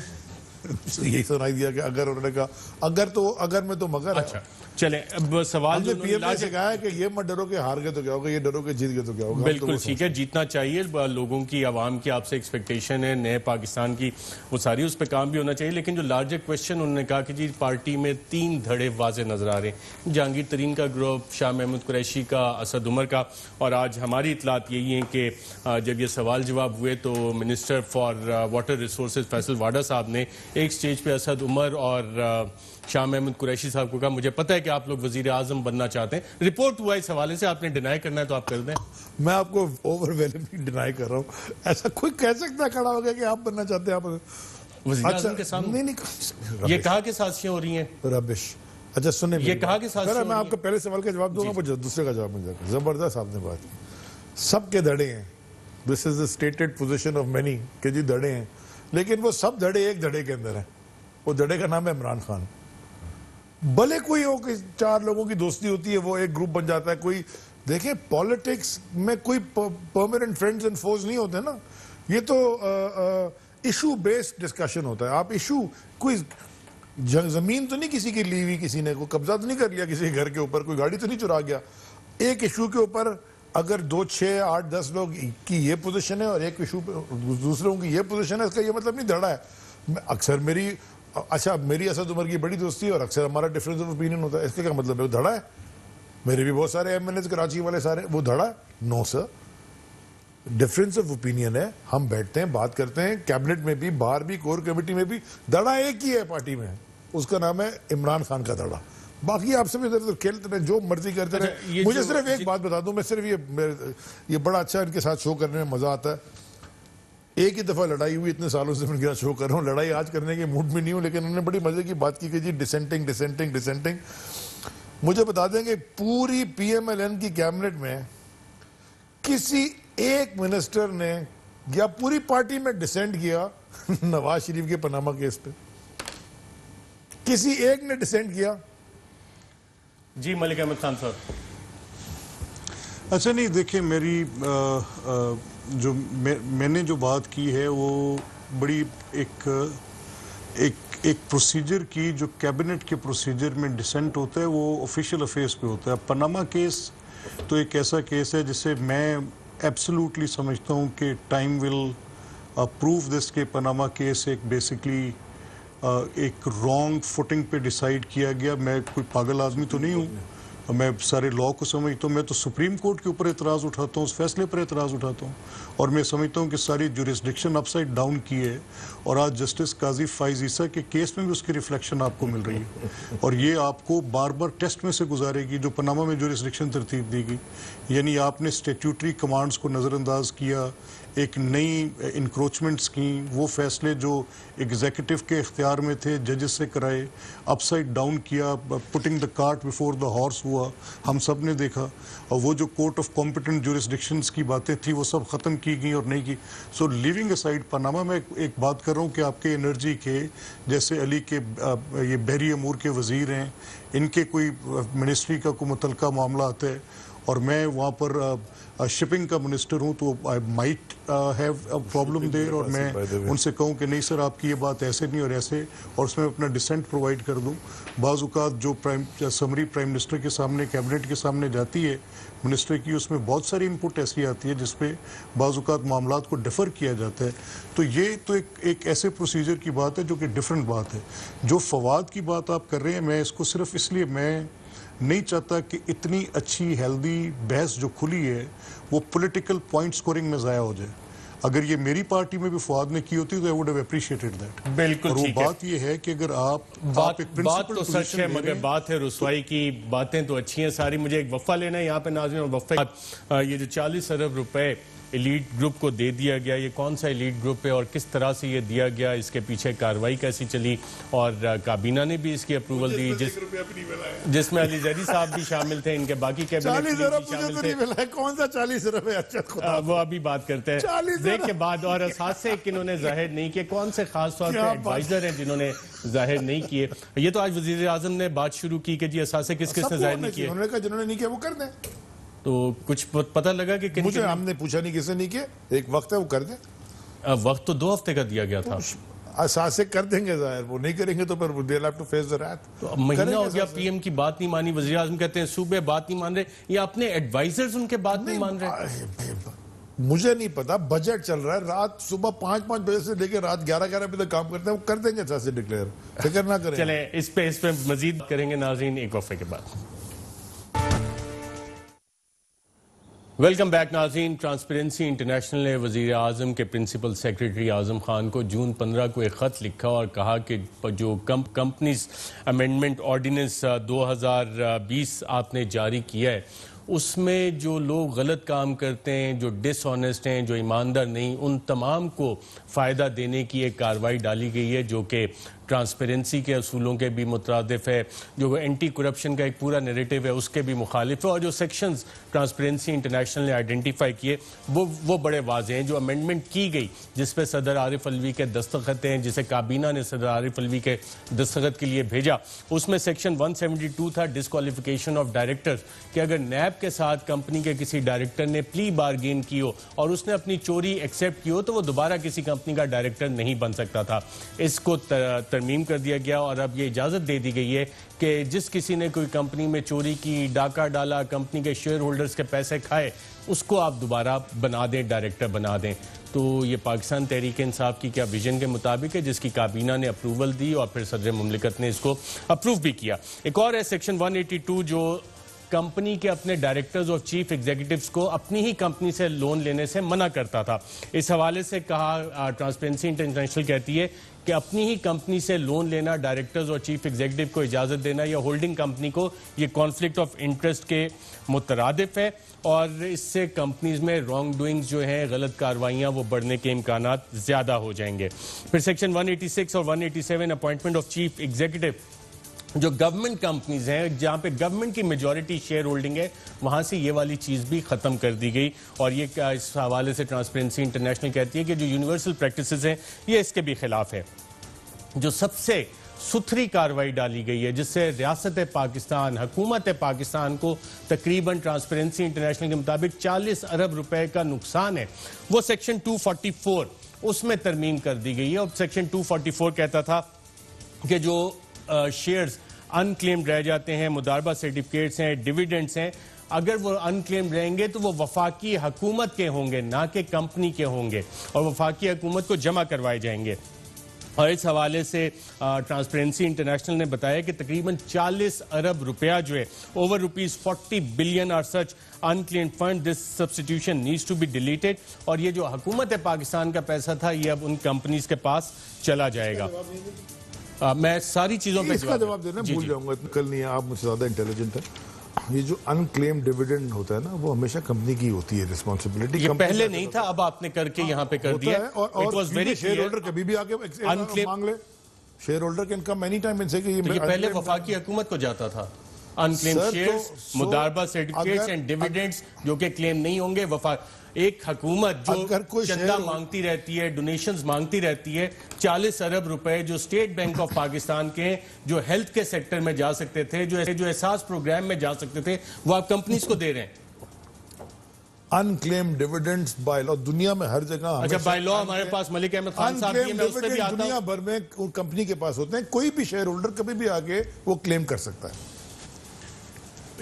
یہی سنائی دیا کہ اگر، انہوں نے کہا اگر، تو اگر میں تو مگر. اچھا چلیں، اب سوال جو پی ایم نے سے کہا ہے کہ یہ مت ڈرو کہ ہار گئے تو کیا ہوگا، یہ ڈرو کہ جیت گئے تو کیا ہوگا. بالکل ٹھیک ہے، جیتنا چاہیے، لوگوں کی، عوام کی آپ سے ایکسپیکٹیشن ہے نئے پاکستان کی، وہ ساری اس پہ کام بھی ہونا چاہیے. لیکن جو لارجر کویشچن انہوں نے کہا کہ جی پارٹی میں 3 دھڑے واضح نظر آ رہے ہیں، جہانگیر ترین کا گروپ، شاہ محمود قریشی کا، اسد عمر کا، اور آج ہماری اطلاعات یہی ہیں کہ جب یہ سوال جواب ہوئے تو minister for water resources Faisal Vawda صاحب نے ایک سٹیج پہ اسد عمر اور شاہ محمود قریشی صاحب کو کہا مجھے پتہ ہے کہ آپ لوگ وزیر اعظم بننا چاہتے ہیں. رپورٹ ہوا اس حوالے سے، آپ نے ڈینائی کرنا ہے تو آپ کر دیں. میں آپ کو اوور ویلمنگ ڈینائی کر رہا ہوں. ایسا کوئی کہہ سکتا ہے کھڑا ہو گیا کہ آپ بننا چاہتے ہیں؟ آپ وزیر اعظم کے سامنے نہیں، یہ کہا کہ سازشیں ہو رہی ہیں. ربش. اچھا سنیں، یہ کہا کہ سازشیں، میں آپ کو پہلے سوال کا جواب دوں گا، مجھے دوسرے کا جواب مل جائے گا. زبردست آپ نے بات کی. سب کے دھڑے ہیں، دس از a stated position of many کہ جی دھڑے ہیں، لیکن وہ سب دھڑے ایک دھڑے کے اندر ہیں. وہ دھڑے کا نام ہے عمران خان. بھلے کوئی ہو کہ 4 لوگوں کی دوستی ہوتی ہے، وہ ایک گروپ بن جاتا ہے. کوئی دیکھیں پالیٹکس میں کوئی پرماننٹ فرینڈز اینڈ فوز نہیں ہوتے نا، یہ تو ایشو بیسڈ ڈسکشن ہوتا ہے. آپ ایشو، کوئی زمین تو نہیں کسی کی لی ہوئی، کسی نے کوئی قبضہ تو نہیں کر لیا کسی گھر کے اوپر، کوئی گاڑی تو نہیں چرا گیا. ایک ایشو کے اوپر اگر 2 6 8 10 لوگ کی یہ پوزیشن ہے اور ایک ایشو پہ دوسروں کی یہ پوزیشن ہے، اس کا یہ مطلب نہیں دھڑا ہے. اکثر میری اسد عمر کی بڑی دوستی ہے اور اکثر ہمارا ڈفرینس آف اوپینین ہوتا ہے، اس کا کیا مطلب ہے وہ دھڑا ہے؟ میرے بھی بہت سارے ایم این ایز کراچی والے سارے، وہ دھڑا ہے؟ نو سر، ڈفرینس آف اوپینین ہے. ہم بیٹھتے ہیں، بات کرتے ہیں، کیبنٹ میں بھی، باہر بھی، کور کمیٹی میں بھی. دھڑا ایک ہی ہے پارٹی میں، اس کا نام ہے عمران خان کا دھڑا. باقی آپ سب ادھر ادھر کھیلتے رہے، جو مرضی کرتے رہے. مجھے صرف ایک بات بتا دوں، میں صرف یہ بڑا اچھا ان کے ساتھ شو کرنے میں مزہ آتا ہے. ایک ہی دفعہ لڑائی ہوئی، اتنے سالوں سے میں ان کے ساتھ شو کر رہا ہوں، لڑائی آج کرنے کے موڈ میں نہیں ہوں، لیکن انہوں نے بڑی مزے کی بات کی کہ جی ڈسینٹنگ. مجھے بتا دیں کہ پوری پی ایم ایل این کی کیبنٹ میں کسی ایک منسٹر نے یا پوری پارٹی میں ڈسینٹ کیا نواز شریف کے پاناما کیس پہ؟ کسی ایک نے ڈسینٹ کیا؟ جی ملک احمد خان صاحب. اچھا نہیں، دیکھیں میری جو میں نے جو بات کی ہے وہ بڑی ایک پروسیجر کی، جو کیبنٹ کے پروسیجر میں ڈسینٹ ہوتا ہے وہ آفیشیل افیئرس پہ ہوتا ہے. پاناما کیس تو ایک ایسا کیس ہے جسے میں ایبسلیوٹلی سمجھتا ہوں کہ ٹائم ول پروو دس کہ پاناما کیس ایک بیسکلی ایک رانگ فوٹنگ پہ ڈیسائیڈ کیا گیا. میں کوئی پاگل آدمی تو نہیں ہوں، میں سارے لاء کو سمجھتا ہوں. میں تو سپریم کورٹ کے اوپر اعتراض اٹھاتا ہوں، اس فیصلے پر اعتراض اٹھاتا ہوں، اور میں سمجھتا ہوں کہ ساری جوریسڈکشن اپ سائڈ ڈاؤن کی ہے. اور آج جسٹس قاضی فائز عیسیٰ کے کیس میں بھی اس کی ریفلیکشن آپ کو مل رہی ہے، اور یہ آپ کو بار بار ٹیسٹ میں سے گزارے گی جو پاناما میں جوریسڈکشن ترتیب دی گئی. یعنی آپ نے اسٹیچوٹری کمانڈز کو نظر انداز کیا، ایک نئی انکروچمنٹس کی، وہ فیصلے جو ایگزیکٹو کے اختیار میں تھے ججز سے کرائے، اپ سائڈ ڈاؤن کیا، putting the cart before the horse ہوا، ہم سب نے دیکھا. اور وہ جو کورٹ آف کمپیٹنٹ جوریسڈکشنز کی باتیں تھیں وہ سب ختم کی گئیں اور نہیں کی. سو لیونگ اسائڈ پاناما، میں ایک بات کر رہا ہوں کہ آپ کے انرجی کے جیسے علی کے یہ بحری امور کے وزیر ہیں، ان کے کوئی منسٹری کا کوئی متعلقہ معاملہ آتا ہے اور میں وہاں پر شپنگ کا منسٹر ہوں تو I might have a problem there, اور میں ان سے کہوں کہ نہیں سر آپ کی یہ بات ایسے نہیں اور ایسے، اور اس میں اپنا ڈسینٹ پرووائڈ کر دوں. بعض اوقات جو سمری پرائم منسٹر کے سامنے، کیبنٹ کے سامنے جاتی ہے منسٹر کی، اس میں بہت ساری انپٹ ایسی آتی ہے جس پہ بعض اوقات معاملات کو ڈیفر کیا جاتا ہے. تو یہ تو ایک ایسے پروسیجر کی بات ہے جو کہ ڈفرینٹ بات ہے. جو فواد کی بات آپ کر رہے ہیں، میں اس کو صرف اس لیے میں نہیں چاہتا کہ اتنی اچھی ہیلدی بحث جو کھلی ہے وہ پولیٹیکل پوائنٹ سکورنگ میں ضائع ہو جائے. اگر یہ میری پارٹی میں بھی فواد نے کی ہوتی تو I would have appreciated that. بالکل اور وہ ٹھیک ہے. بات یہ ہے کہ اگر آپ بات ایک principled تو سچ position ہے لے مگر رہے ہیں. بات ہے رسوائی کی. باتیں تو اچھی ہیں ساری. مجھے ایک وقفہ لینا ہے یہاں پہ ناظرین, اور وقفہ یہ جو 40 ارب روپے ایلیٹ گروپ کو دے دیا گیا, یہ کون سا ایلیٹ گروپ ہے اور کس طرح سے یہ دیا گیا, اس کے پیچھے کارروائی کیسی چلی, اور کابینہ نے بھی اس کی اپروول دی جس میں علی زیدی صاحب بھی شامل تھے, ان کے باقی کیبنٹ بھی شامل تھے. کون سا 40 ارب ہے ارشد خدا, وہ ابھی بات کرتے ہیں بریک کے بعد. اور اثاثے انہوں نے ظاہر نہیں کیے, کون سے خاص طور پہ ایڈوائزر ہیں جنہوں نے ظاہر نہیں کیے. یہ تو آج وزیر اعظم نے بات شروع کی کہ جی اثاثے کس کس نے ظاہر نہیں کیے. انہوں نے کہا جنہوں نے نہیں کیا وہ کر دیں. تو کچھ پتہ لگا کہ مجھے ہم نے پوچھا نہیں کس نے نہیں کیا, ایک وقت ہے وہ کر دیں. وقت تو 2 ہفتے کا دیا گیا تھا. اثاثے کر دیں گے ظاہر, وہ نہیں کریں گے تو پھر they'll have to face the wrath. مہینہ ہو گیا پی ایم کی بات نہیں مانی, وزیر اعظم کہتے ہیں صوبے بات نہیں مان رہے, یا اپنے ایڈوائزرز ان کے بات نہیں مان رہے. مجھے نہیں پتا, بجٹ چل رہا ہے, رات صبح 5 بجے سے لے کے رات 11 بجے تک کام کرتے ہیں, وہ کر دیں گے اثاثے ڈکلیئر, فکر نہ کریں. چلیں اس پہ مزید کریں گے ناظرین ایک وقفے کے بعد. ویلکم بیک ناظرین. ٹرانسپیرنسی انٹرنیشنل نے وزیر اعظم کے پرنسپل سیکریٹری اعظم خان کو جون 15 کو ایک خط لکھا اور کہا کہ جو کمپنیز امینڈمنٹ آرڈیننس 2020 آپ نے جاری کیا ہے, اس میں جو لوگ غلط کام کرتے ہیں, جو ڈس آنیسٹ ہیں, جو ایماندار نہیں, ان تمام کو فائدہ دینے کی ایک کارروائی ڈالی گئی ہے جو کہ ٹرانسپیرنسی کے اصولوں کے بھی مترادف ہے, جو اینٹی کرپشن کا ایک پورا نیریٹو ہے اس کے بھی مخالف ہے, اور جو سیکشنز ٹرانسپیرنسی انٹرنیشنل نے آئیڈینٹیفائی کیے وہ بڑے واضح ہیں. جو امینڈمنٹ کی گئی جس پہ صدر عارف الوی کے دستخط ہیں, جسے کابینہ نے صدر عارف الوی کے دستخط کے لیے بھیجا, اس میں سیکشن 172 تھا ڈسکوالیفیکیشن آف ڈائریکٹرز, کہ اگر نیب کے ساتھ کمپنی کے کسی ڈائریکٹر نے پلی بارگین کی ہو اور اس نے اپنی چوری ایکسیپٹ کی ہو تو وہ دوبارہ کسی کمپنی کا ڈائریکٹر نہیں بن سکتا تھا. اس کو ترمیم کر دیا گیا, اور اب یہ اجازت دے دی گئی ہے کہ جس کسی نے کوئی کمپنی میں چوری کی, ڈاکہ ڈالا, کمپنی کے شیئر ہولڈرز کے پیسے کھائے, اس کو آپ دوبارہ بنا دیں, ڈائریکٹر بنا دیں. تو یہ پاکستان تحریک انصاف کی کیا ویژن کے مطابق ہے, جس کی کابینہ نے اپروول دی اور پھر صدر مملکت نے اس کو اپروو بھی کیا. ایک اور ہے سیکشن 182 جو کمپنی کے اپنے ڈائریکٹرز اور چیف ایگزیکٹوز کو اپنی ہی کمپنی سے لون لینے سے منع کرتا تھا. اس حوالے سے کہا, ٹرانسپیرنسی انٹرنیشنل کہتی ہے کہ اپنی ہی کمپنی سے لون لینا ڈائریکٹرز اور چیف ایگزیکٹو کو اجازت دینا یا ہولڈنگ کمپنی کو, یہ کانفلکٹ آف انٹرسٹ کے مترادف ہے, اور اس سے کمپنیز میں رانگ ڈوئنگز جو ہیں, غلط کاروائیاں, وہ بڑھنے کے امکانات زیادہ ہو جائیں گے. پھر سیکشن 186 اور 187 اپوائنٹمنٹ آف چیف ایگزیکٹو, جو گورنمنٹ کمپنیز ہیں جہاں پہ گورنمنٹ کی میجورٹی شیئر ہولڈنگ ہے, وہاں سے یہ والی چیز بھی ختم کر دی گئی. اور یہ اس حوالے سے ٹرانسپیرنسی انٹرنیشنل کہتی ہے کہ جو یونیورسل پریکٹسز ہیں یہ اس کے بھی خلاف ہے. جو سب سے ستھری کارروائی ڈالی گئی ہے جس سے ریاست پاکستان, حکومت پاکستان کو تقریباً ٹرانسپیرنسی انٹرنیشنل کے مطابق 40 ارب روپے کا نقصان ہے, وہ سیکشن 244 اس میں ترمیم کر دی گئی ہے. اور سیکشن 244 کہتا تھا کہ جو شیئرز انکلیمڈ رہ جاتے ہیں, مضاربہ سرٹیفکیٹس ہیں, ڈیویڈنڈز ہیں, اگر وہ انکلیمڈ رہیں گے تو وہ وفاقی حکومت کے ہوں گے, نہ کہ کمپنی کے ہوں گے, اور وفاقی حکومت کو جمع کروائے جائیں گے. اور اس حوالے سے ٹرانسپیرنسی انٹرنیشنل نے بتایا کہ تقریباً 40 ارب روپیہ جو ہے, over rupees 40 billion are such unclaimed fund, this substitution needs to be deleted. اور یہ جو حکومت پاکستان کا پیسہ تھا یہ اب ان کمپنیز کے پاس چلا جائے گا. میں ساری چیزوں پہ اس کا جواب دینا بھول جاؤں گا, کل نہیں ہے, آپ مجھ سے زیادہ انٹیلیجنٹ ہیں. یہ جو انکلیم ڈیویڈنڈ ہوتا ہے نا, وہ ہمیشہ کمپنی کی ہوتی ہے رسپانسبلٹی. یہ پہلے نہیں تھا, اب آپ نے کر کے یہاں پہ کر دیا. اور شیئر ہولڈر کبھی بھی آگے مانگ لے, share holder can come any time ان سے کہ یہ پہلے وفاقی حکومت کو جاتا تھا. انکلیم شیئرز, مضاربہ سرٹیفکیٹس اینڈ ڈیویڈنڈز جو کہ کلیم نہیں ہوں گے. ایک حکومت جو چندہ مانگتی رہتی ہے, ڈونیشنز مانگتی رہتی ہے, 40 ارب روپے جو اسٹیٹ بینک آف پاکستان کے ہیں, جو ہیلتھ کے سیکٹر میں جا سکتے تھے, جو احساس پروگرام میں جا سکتے تھے, وہ آپ کمپنیز کو دے رہے ہیں. انکلیم ڈیویڈنڈز بائی لا دنیا میں ہر جگہ. اچھا, بائی لا ہمارے پاس ملک احمد خان صاحب بھی ہیں, میں اس پہ بھی آتا ہوں. دنیا بھر میں کمپنی کے پاس ہوتے ہیں, کوئی بھی شیئر ہولڈر کبھی بھی آگے وہ کلیم کر سکتا ہے.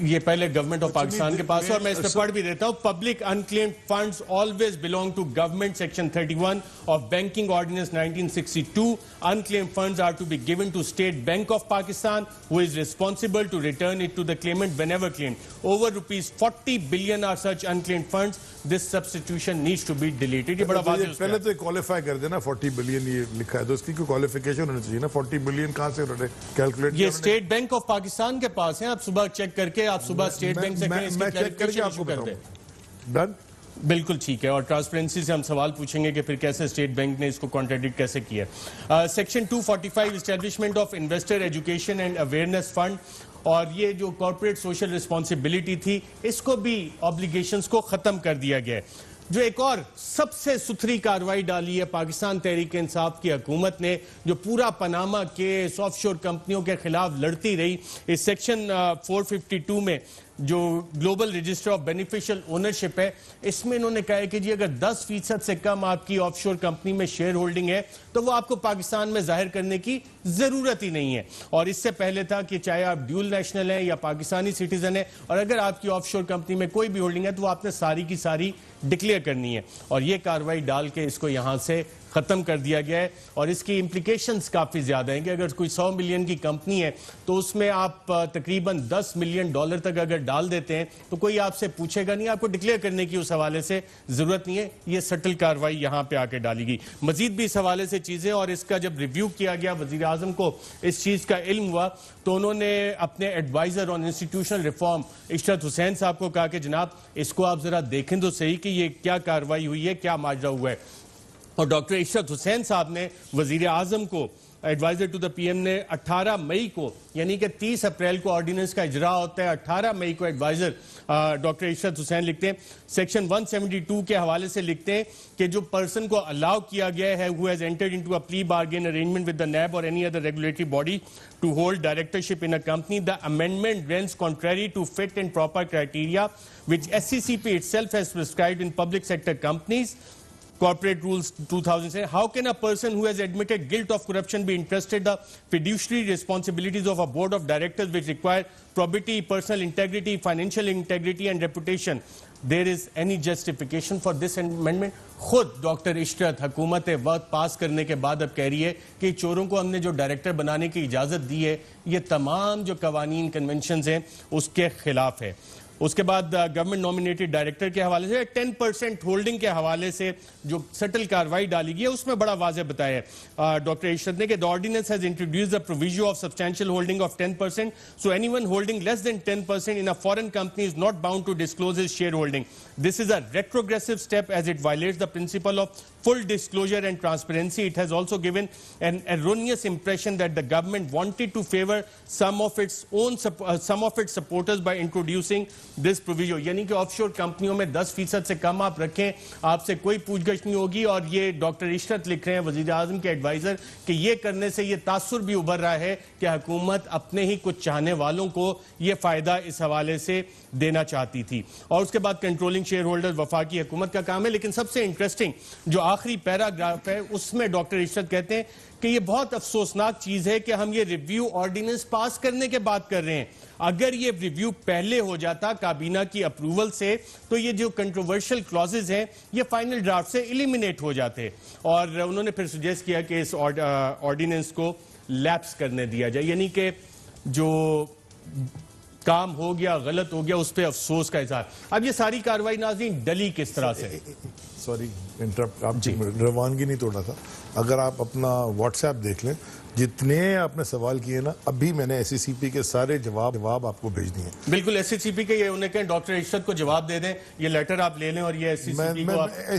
یہ پہلے گورنمنٹ آف پاکستان کے پاس ہے, اور میں اس پہ پڑھ بھی دیتا ہوں. Public unclaimed funds always belong to government, section 31 of banking ordinance 1962. Unclaimed funds are to be given to State Bank of Pakistan, who is responsible to return it to the claimant whenever claimed. Over rupees 40 billion are such unclaimed funds this substitution needs to be deleted. یہ بڑا واضح اس پہلے تو qualify کر دینا 40 billion یہ لکھا ہے تو اس کی کوئی کوالیفیکیشن ہونی چاہیے نا 40 بلین کہاں سے انہوں نے کیلکولیٹ یہ اسٹیٹ بینک آف پاکستان کے پاس ہیں آپ صبح چیک کر کے آپ صبح اسٹیٹ بینک سے کہیں اس کی کلیریفیکیشن ایشو کر دیں ڈن بالکل ٹھیک ہے اور ٹرانسپیرنسی سے ہم سوال پوچھیں گے کہ پھر کیسے اسٹیٹ بینک نے اس کو کانٹریڈکٹ کیسے کیا section 245 establishment of investor education and awareness fund اور یہ جو کارپوریٹ سوشل رسپانسبلٹی تھی اس کو بھی آبلیگیشنز کو ختم کر دیا گیا ہے جو ایک اور سب سے ستھری کارروائی ڈالی ہے پاکستان تحریک انصاف کی حکومت نے جو پورا پاناما کیس آف شور کمپنیوں کے خلاف لڑتی رہی اس سیکشن 452 میں جو global register of beneficial ownership ہے اس میں انہوں نے کہا ہے کہ جی اگر 10% سے کم آپ کی آف شور کمپنی میں شیئر ہولڈنگ ہے تو وہ آپ کو پاکستان میں ظاہر کرنے کی ضرورت ہی نہیں ہے اور اس سے پہلے تھا کہ چاہے آپ ڈیول نیشنل ہیں یا پاکستانی سٹیزن ہیں اور اگر آپ کی آف شور کمپنی میں کوئی بھی ہولڈنگ ہے تو وہ آپ نے ساری کی ساری ڈکلیئر کرنی ہے اور یہ کارروائی ڈال کے اس کو یہاں سے ختم کر دیا گیا ہے اور اس کی امپلیکیشنز کافی زیادہ ہیں کہ اگر کوئی 100 ملین کی کمپنی ہے تو اس میں آپ تقریباً $10 ملین تک اگر ڈال دیتے ہیں تو کوئی آپ سے پوچھے گا نہیں آپ کو ڈکلیئر کرنے کی اس حوالے سے ضرورت نہیں ہے یہ سٹل کارروائی یہاں پہ آ کے ڈالی گئی مزید بھی اس حوالے سے چیزیں اور اس کا جب ریویو کیا گیا وزیر اعظم کو اس چیز کا علم ہوا تو انہوں نے اپنے ایڈوائزر آن انسٹیٹیوشنل ریفارم عشرت حسین صاحب کو کہا کہ جناب اس کو آپ ذرا دیکھیں تو صحیح کہ یہ کیا کارروائی ہوئی ہے کیا ماجرا ہوا ہے اور ڈاکٹر عشرت حسین صاحب نے وزیر اعظم کو adviser to the P M نے 18 مئی کو یعنی کہ 30 اپریل کو آرڈیننس کا اجرا ہوتا ہے 18 مئی کو ایڈوائزر ڈاکٹر عشرت حسین لکھتے ہیں سیکشن 172 کے حوالے سے لکھتے ہیں کہ جو پرسن کو الاؤ کیا گیا ہے who has entered into a plea bargain arrangement with the NAB or any other regulatory body to hold directorship in a company the amendment runs contrary to fit and proper criteria which SCCP itself has prescribed in public sector companies Corporate Rules 2007. How can a person who has admitted guilt of corruption be entrusted the fiduciary responsibilities of a board of directors which require probity, personal integrity, financial integrity and reputation? There is any justification for this amendment? خود doctor عشرت حکومت وقت پاس کرنے کے بعد اب کہہ رہی ہے کہ چوروں کو ہم نے جو ڈائریکٹر بنانے کی اجازت دی ہے یہ تمام جو قوانین کنونشنز ہیں اس کے خلاف ہے اس کے بعد گورنمنٹ نومینیٹڈ ڈائریکٹر کے حوالے سے 10% ہولڈنگ کے حوالے سے جو سٹل کاروائی ڈالی گئی ہے اس میں بڑا واضح بتایا ہے ڈاکٹر عشرت نے کہ the ordinance has introduced the provision of substantial holding of 10% so anyone holding less than 10% in a foreign company is not bound to disclose his shareholding. This is a retrogressive step as it violates the principle of full disclosure and transparency. It has also given an erroneous impression that the government wanted to favor some of its supporters by introducing this provision. یعنی کہ of شور کمپنیوں میں 10% سے کم آپ رکھیں آپ سے کوئی پوچھ گچھ نہیں ہوگی اور یہ ڈاکٹر عشرت لکھ رہے ہیں وزیر اعظم کے ایڈوائزر کہ یہ کرنے سے یہ تاثر بھی ابھر رہا ہے کہ حکومت اپنے ہی کچھ چاہنے والوں کو یہ فائدہ اس حوالے سے دینا چاہتی تھی اور اس کے بعد کنٹرولنگ شیئر ہولڈر وفاقی حکومت کا کام ہے لیکن سب سے انٹرسٹنگ جو آخری پیراگراف ہے اس میں ڈاکٹر عشرت کہتے ہیں کہ یہ بہت افسوسناک چیز ہے کہ ہم یہ ریویو آرڈیننس پاس کرنے کے بعد کر رہے ہیں اگر یہ ریویو پہلے ہو جاتا کابینہ کی اپروول سے تو یہ جو کنٹروورشل کلازز ہیں یہ فائنل ڈرافٹ سے ایلیمینیٹ ہو جاتے اور انہوں نے پھر سجیسٹ کیا کہ اس آرڈیننس کو لیپس کرنے دیا جائے یعنی کہ جو کام ہو گیا غلط ہو گیا اس پہ افسوس کا اظہار اب یہ ساری کارروائی ناظرین ڈلی کس طرح سے سوری انٹرپٹ آپ روانگی نہیں توڑنا تھا اگر آپ اپنا واٹس ایپ دیکھ لیں جتنے آپ نے سوال کیے نا ابھی میں نے ایس سی سی پی کے سارے جواب آپ کو بھیج دیے بالکل ایس سی پی کے یہ انہیں کہیں ڈاکٹر عشرت کو جواب دے دیں یہ لیٹر آپ لے لیں اور یہ ایس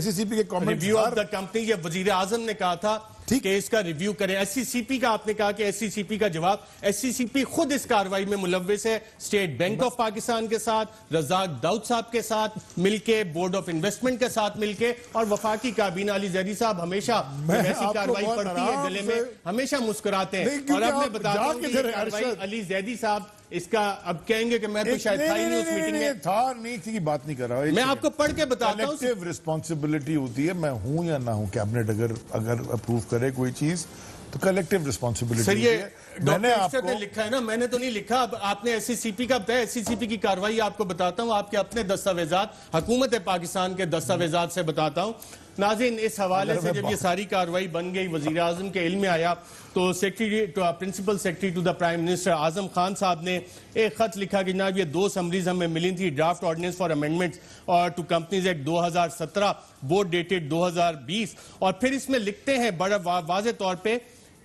سی پی کو ریویو آف دا کمپنی یہ وزیر اعظم نے کہا تھا کہ اس کا ریویو کریں ایس سی پی کا آپ نے کہا کہ ایس سی پی کا جواب ایس سی پی خود اس کاروائی میں ملوث ہے اسٹیٹ بینک آف پاکستان کے ساتھ رزاق داؤد صاحب کے ساتھ مل کے بورڈ آف انویسٹمنٹ کے ساتھ مل کے اور وفاقی کابینہ علی زیدی صاحب ہمیشہ ایسی کاروائی پڑتی ہے گلے میں ہمیشہ مسکراتے ہیں اور اب میں بتاتا ہوں کہ یہ کاروائی علی زیدی صاحب اس کا اب کہیں گے کہ میں تو شاید تھا ہی نہیں اس میٹنگ میں تھا نہیں تھی بات نہیں کر رہا میں آپ کو پڑھ کے بتاتا ہوں کلیکٹیو رسپانسبلٹی ہوتی ہے میں ہوں یا نہ ہوں کیبنٹ اگر اپروو کرے کوئی چیز تو کلیکٹیو رسپانسبلٹی سر یہ ڈاکٹر عشرت نے لکھا ہے نا میں نے تو نہیں لکھا اب آپ نے ایس سی پی کا بتایا ایس سی پی کی کاروائی آپ کو بتاتا ہوں آپ کے اپنے دستاویزات حکومت پاکستان کے دستاویزات سے بتاتا ہوں ناظرین اس حوالے سے جب یہ ساری کارروائی بن گئی وزیر اعظم کے علم میں آیا تو principal secretary to the prime minister Azam Khan صاحب نے ایک خط لکھا کہ جناب یہ 2 سمریز ہمیں ملی تھی ڈرافٹ آرڈیننس فار امینڈمنٹس اور to companies act 2017 board dated 2020 اور پھر اس میں لکھتے ہیں بڑا واضح طور پہ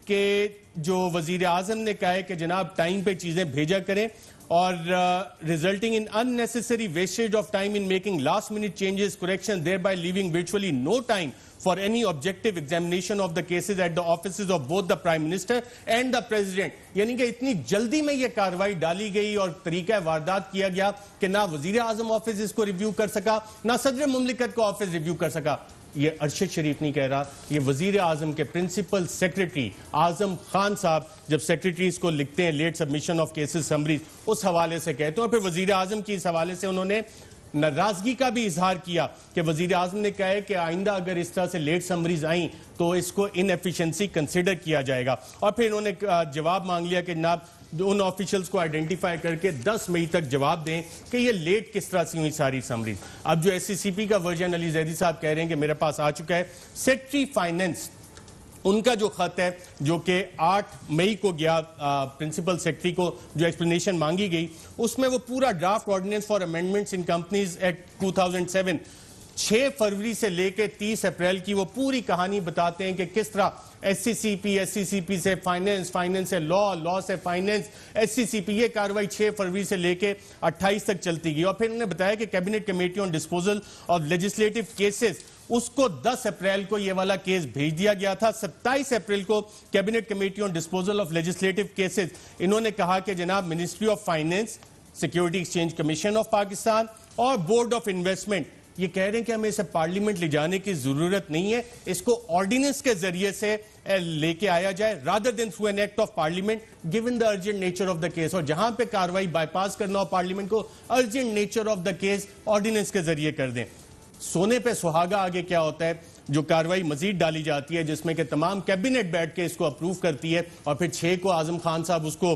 کہ جو وزیر اعظم نے کہا ہے کہ جناب ٹائم پہ چیزیں بھیجا کریں اور resulting in unnecessary wastage of time in making last minute changes, corrections, thereby leaving virtually no time for any objective examination of the cases at the offices of both the Prime Minister and the President. یعنی کہ اتنی جلدی میں یہ کارروائی ڈالی گئی اور طریقہ واردات کیا گیا کہ نہ وزیر اعظم آفس اس کو ریویو کر سکا نہ صدر مملکت کو آفس ریویو کر سکا. یہ ارشد شریف نہیں کہہ رہا, یہ وزیر اعظم کے پرنسپل سیکرٹری اعظم خان صاحب جب سیکرٹریز کو لکھتے ہیں late submission of cases summaries اس حوالے سے کہتے ہیں. اور پھر وزیر اعظم کی اس حوالے سے انہوں نے ناراضگی کا بھی اظہار کیا کہ وزیر اعظم نے کہا ہے کہ آئندہ اگر اس طرح سے لیٹ سمریز آئیں تو اس کو ان ایفیشنسی کنسیڈر کیا جائے گا. اور پھر انہوں نے جواب مانگ لیا کہ جناب ان آفیشلز کو آئیڈینٹیفائی کر کے 10 مئی تک جواب دیں کہ یہ لیٹ کس طرح سے ہوئی ساری سمریز. اب جو SCCP کا ورژن علی زیدی صاحب کہہ رہے ہیں کہ میرے پاس آ چکا ہے, سیکرٹری فائننس ان کا جو خط ہے جو کہ 8 مئی کو گیا پرنسپل سیکرٹری کو جو ایکسپلینیشن مانگی گئی اس میں وہ پورا draft ordinance for amendments in companies act 2007 6 فروری سے لے کے 30 اپریل کی وہ پوری کہانی بتاتے ہیں کہ کس طرح SCCP سے فائننس سے لا سے فائننس SCCP یہ کارروائی 6 فروری سے لے کے 28 تک چلتی گئی. اور پھر انہوں نے بتایا کہ cabinet committee on disposal of legislative cases اس کو 10 اپریل کو یہ والا کیس بھیج دیا گیا تھا. 27 اپریل کو cabinet committee on disposal of legislative cases انہوں نے کہا کہ جناب ministry of finance, security exchange commission of Pakistan اور بورڈ آف انویسٹمنٹ یہ کہہ رہے ہیں کہ ہمیں اسے پارلیمنٹ لے جانے کی ضرورت نہیں ہے, اس کو آرڈیننس کے ذریعے سے لے کے آیا جائے rather than through an act of parliament given the urgent nature of the case. اور جہاں پہ کاروائی بائی پاس کرنا ہو پارلیمنٹ کو urgent nature of the case ordinance کے ذریعے کر دیں. سونے پہ سہاگا آگے کیا ہوتا ہے جو کاروائی مزید ڈالی جاتی ہے جس میں کہ تمام کیبنٹ بیٹھ کے اس کو اپروو کرتی ہے اور پھر 6 کو اعظم خان صاحب اس کو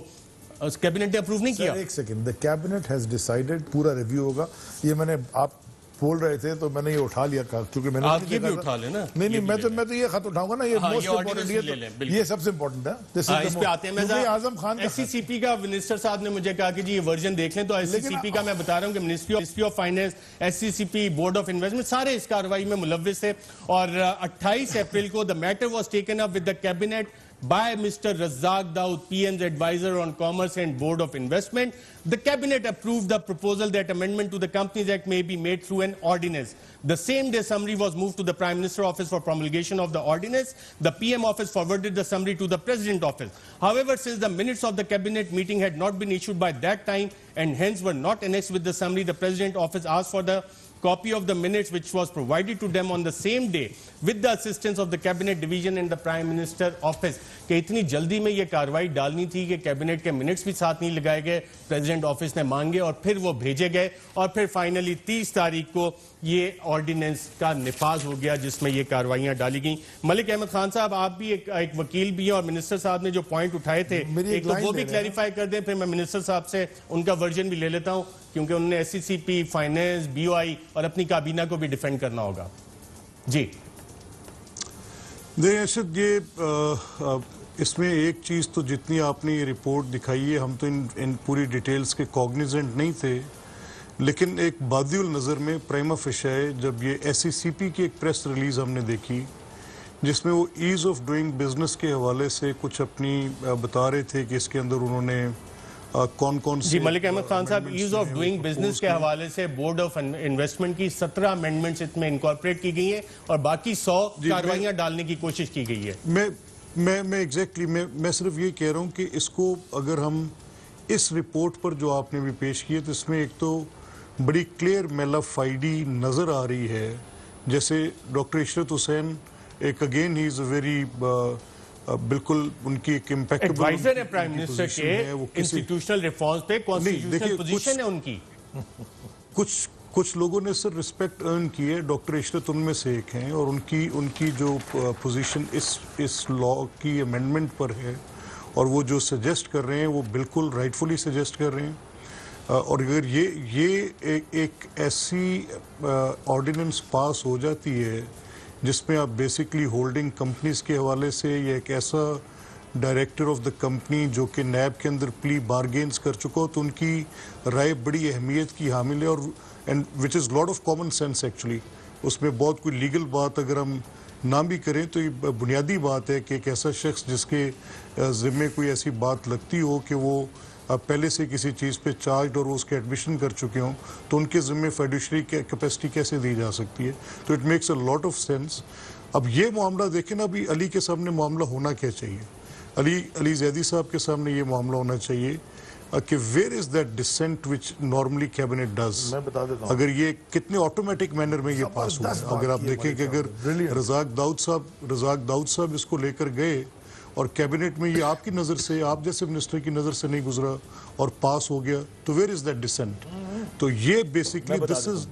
کیبنٹ نے اپروو نہیں کیا. ایک second, the cabinet has decided پورا ریویو ہوگا. یہ میں نے آپ بول رہے تھے تو میں نے یہ اٹھا لیا کیونکہ میں نے آپ یہ بھی اٹھا لیں نا. نہیں میں تو یہ خط اٹھاؤں گا نا, یہ موسٹ امپورٹنٹ یہ سب سے امپورٹنٹ ہے. اس پہ آتے ہیں اعظم خان SCCP کا منسٹر صاحب نے مجھے کہا کہ جی یہ ورژن دیکھ لیں تو SCCP کا میں بتا رہا ہوں کہ ministry of finance SCCP board of investment سارے اس کارروائی میں ملوث تھے. اور 28 اپریل کو the matter was taken up with the cabinet by Mr. Razzaq Daud, PM's advisor on Commerce and Board of Investment. The cabinet approved the proposal that amendment to the Companies Act may be made through an ordinance. The same day summary was moved to the Prime Minister office for promulgation of the ordinance. The PM office forwarded the summary to the President office. However, since the minutes of the cabinet meeting had not been issued by that time and hence were not annexed with the summary, the President office asked for the copy of the minutes which was provided to them on the same day with the assistance of the cabinet division and the Prime Minister office. کہ اتنی جلدی میں یہ کاروائی ڈالنی تھی کہ cabinet کے منٹس بھی ساتھ نہیں لگائے گئے, پریزیڈنٹ آفس نے مانگے اور پھر وہ بھیجے گئے اور پھر فائنلی 30 تاریخ کو یہ آرڈیننس کا نفاذ ہو گیا جس میں یہ کارروائیاں ڈالی گئیں. ملک احمد خان صاحب آپ بھی ایک وکیل بھی ہیں اور منسٹر صاحب نے جو پوائنٹ اٹھائے تھے ایک تو وہ بھی کلیریفائی کر دیں, پھر میں منسٹر صاحب سے ان کا ورژن بھی لے لیتا ہوں کیونکہ انہوں نے SCCP, فائننس, BOI اور اپنی کابینہ کو بھی ڈیفینڈ کرنا ہوگا. جی دیکھیں ارشد, یہ اس میں ایک چیز تو جتنی آپ نے یہ رپورٹ دکھائی ہے ہم تو ان پوری ڈیٹیلز کے کوگنیزنٹ نہیں تھے, لیکن ایک بادی النظر میں پرائما فیشائے جب یہ SCCP کی ایک پریس ریلیز ہم نے دیکھی جس میں وہ ایز آف ڈوئنگ بزنس کے حوالے سے کچھ اپنی بتا رہے تھے کہ اس کے اندر انہوں نے کون سے. جی ملک احمد خان صاحب, ایز آف ڈوئنگ بزنس کے حوالے سے بورڈ آف انویسٹمنٹ کی 17 امینڈمنٹس اس میں انکارپوریٹ کی گئی ہیں اور باقی 100 کارروائیاں ڈالنے کی کوشش کی گئی ہے. میں ایگزیکٹلی میں صرف یہ کہہ رہا ہوں کہ اس کو اگر ہم اس رپورٹ پر جو آپ نے بھی پیش کی ہے تو اس میں ایک تو بڑی کلیئر میلا فائڈی نظر آ رہی ہے, جیسے ڈاکٹر عشرت حسین ایک again he is a very بالکل ان کی ایک امپیکٹبل ایڈوائزر ہے پرائم منسٹر کے انسٹیٹیوشنل ریفارمز پہ, کانسٹیٹیوشنل پوزیشن ہے ان کی. کچھ لوگوں نے سر رسپیکٹ ارن کی ہے, ڈاکٹر عشرت ان میں سے ایک ہیں, اور ان کی جو پوزیشن اس لا کی امینڈمنٹ پر ہے اور وہ جو سجیسٹ کر رہے ہیں وہ بالکل رائٹفلی سجیسٹ کر رہے ہیں. اور اگر یہ ایک ایسی آرڈیننس پاس ہو جاتی ہے جس میں آپ بیسکلی ہولڈنگ کمپنیز کے حوالے سے یا ایک ایسا ڈائریکٹر آف دا کمپنی جو کہ نیب کے اندر پلی بارگینز کر چکا ہو، تو ان کی رائے بڑی اہمیت کی حامل ہے، اور which is lot of common sense actually. اس میں بہت کوئی لیگل بات اگر ہم نہ بھی کریں تو یہ بنیادی بات ہے کہ ایک ایسا شخص جس کے ذمے کوئی ایسی بات لگتی ہو کہ وہ پہلے سے کسی چیز پہ چارجڈ اور اس کے ایڈمیشن کر چکے ہوں، تو ان کے ذمے فیڈیشری کیپیسٹی کیسے دی جا سکتی ہے. تو it makes a lot of sense. اب یہ معاملہ دیکھیں نا، ابھی علی کے سامنے معاملہ ہونا کیا چاہیے؟ علی زیدی صاحب کے سامنے یہ معاملہ ہونا چاہیے کہ where is that dissent which normally cabinet does. میں بتا دیتا ہوں اگر یہ کتنے آٹومیٹک مینر میں یہ پاس ہوا ہے. اگر آپ دیکھیں کہ اگر رزاق داؤد صاحب اس کو لے کر گئے اور کیبنٹ میں یہ آپ کی نظر سے، آپ جیسے منسٹر کی نظر سے نہیں گزرا اور پاس ہو گیا، تو ویئر از دیٹ ڈسینٹ؟ تو یہ basically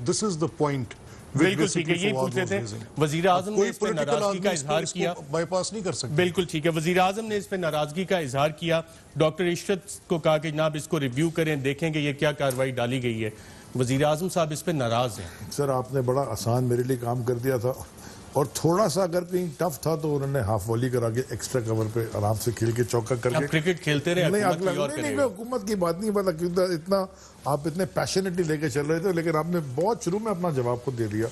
this is the point. بالکل ٹھیک ہے، یہ پوچھ رہے تھے. وزیر اعظم نے اس پہ ناراضگی کا اظہار کیا. بائی پاس نہیں کر سکتے. بالکل ٹھیک ہے، وزیر اعظم نے اس پہ ناراضگی کا اظہار کیا. ڈاکٹر عشرت کو کہا کہ جناب اس کو ریویو کریں، دیکھیں کہ یہ کیا کارروائی ڈالی گئی ہے. وزیر اعظم صاحب اس پہ ناراض ہیں. سر آپ نے بڑا آسان میرے لیے کام کر دیا تھا، اور تھوڑا سا اگر کہیں ٹف تھا تو انہوں نے ہاف والی کرا کے ایکسٹرا کور پہ آرام سے کھیل کے چوکا کر کے. آپ کرکٹ کھیلتے رہے، نہیں میں حکومت کی بات نہیں پتا کیوں اتنا آپ اتنے پیشنیٹلی لے کے چل رہے تھے، لیکن آپ نے بہت شروع میں اپنا جواب کو دے دیا.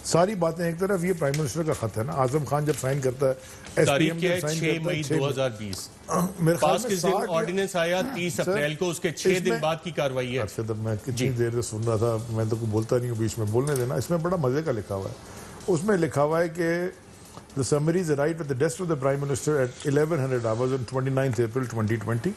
ساری باتیں ایک طرف، یہ پرائم منسٹر کا خط ہے نا، اعظم خان جب سائن کرتا ہے، تاریخ کیا ہے 6 مئی 2020، پاس کس دن آرڈیننس آیا 30 اپریل کو، اس کے 6 دن بعد کی کارروائی ہے. ارشد میں کتنی دیر سے سن رہا تھا، میں تو کوئی بولتا نہیں ہوں، بیچ میں بولنے دینا. اس میں بڑا مزے کا لکھا ہوا ہے. اس میں لکھا ہوا ہے کہ the summaries arrived at the desk of the Prime Minister at 1100 hours on 29th April 2020,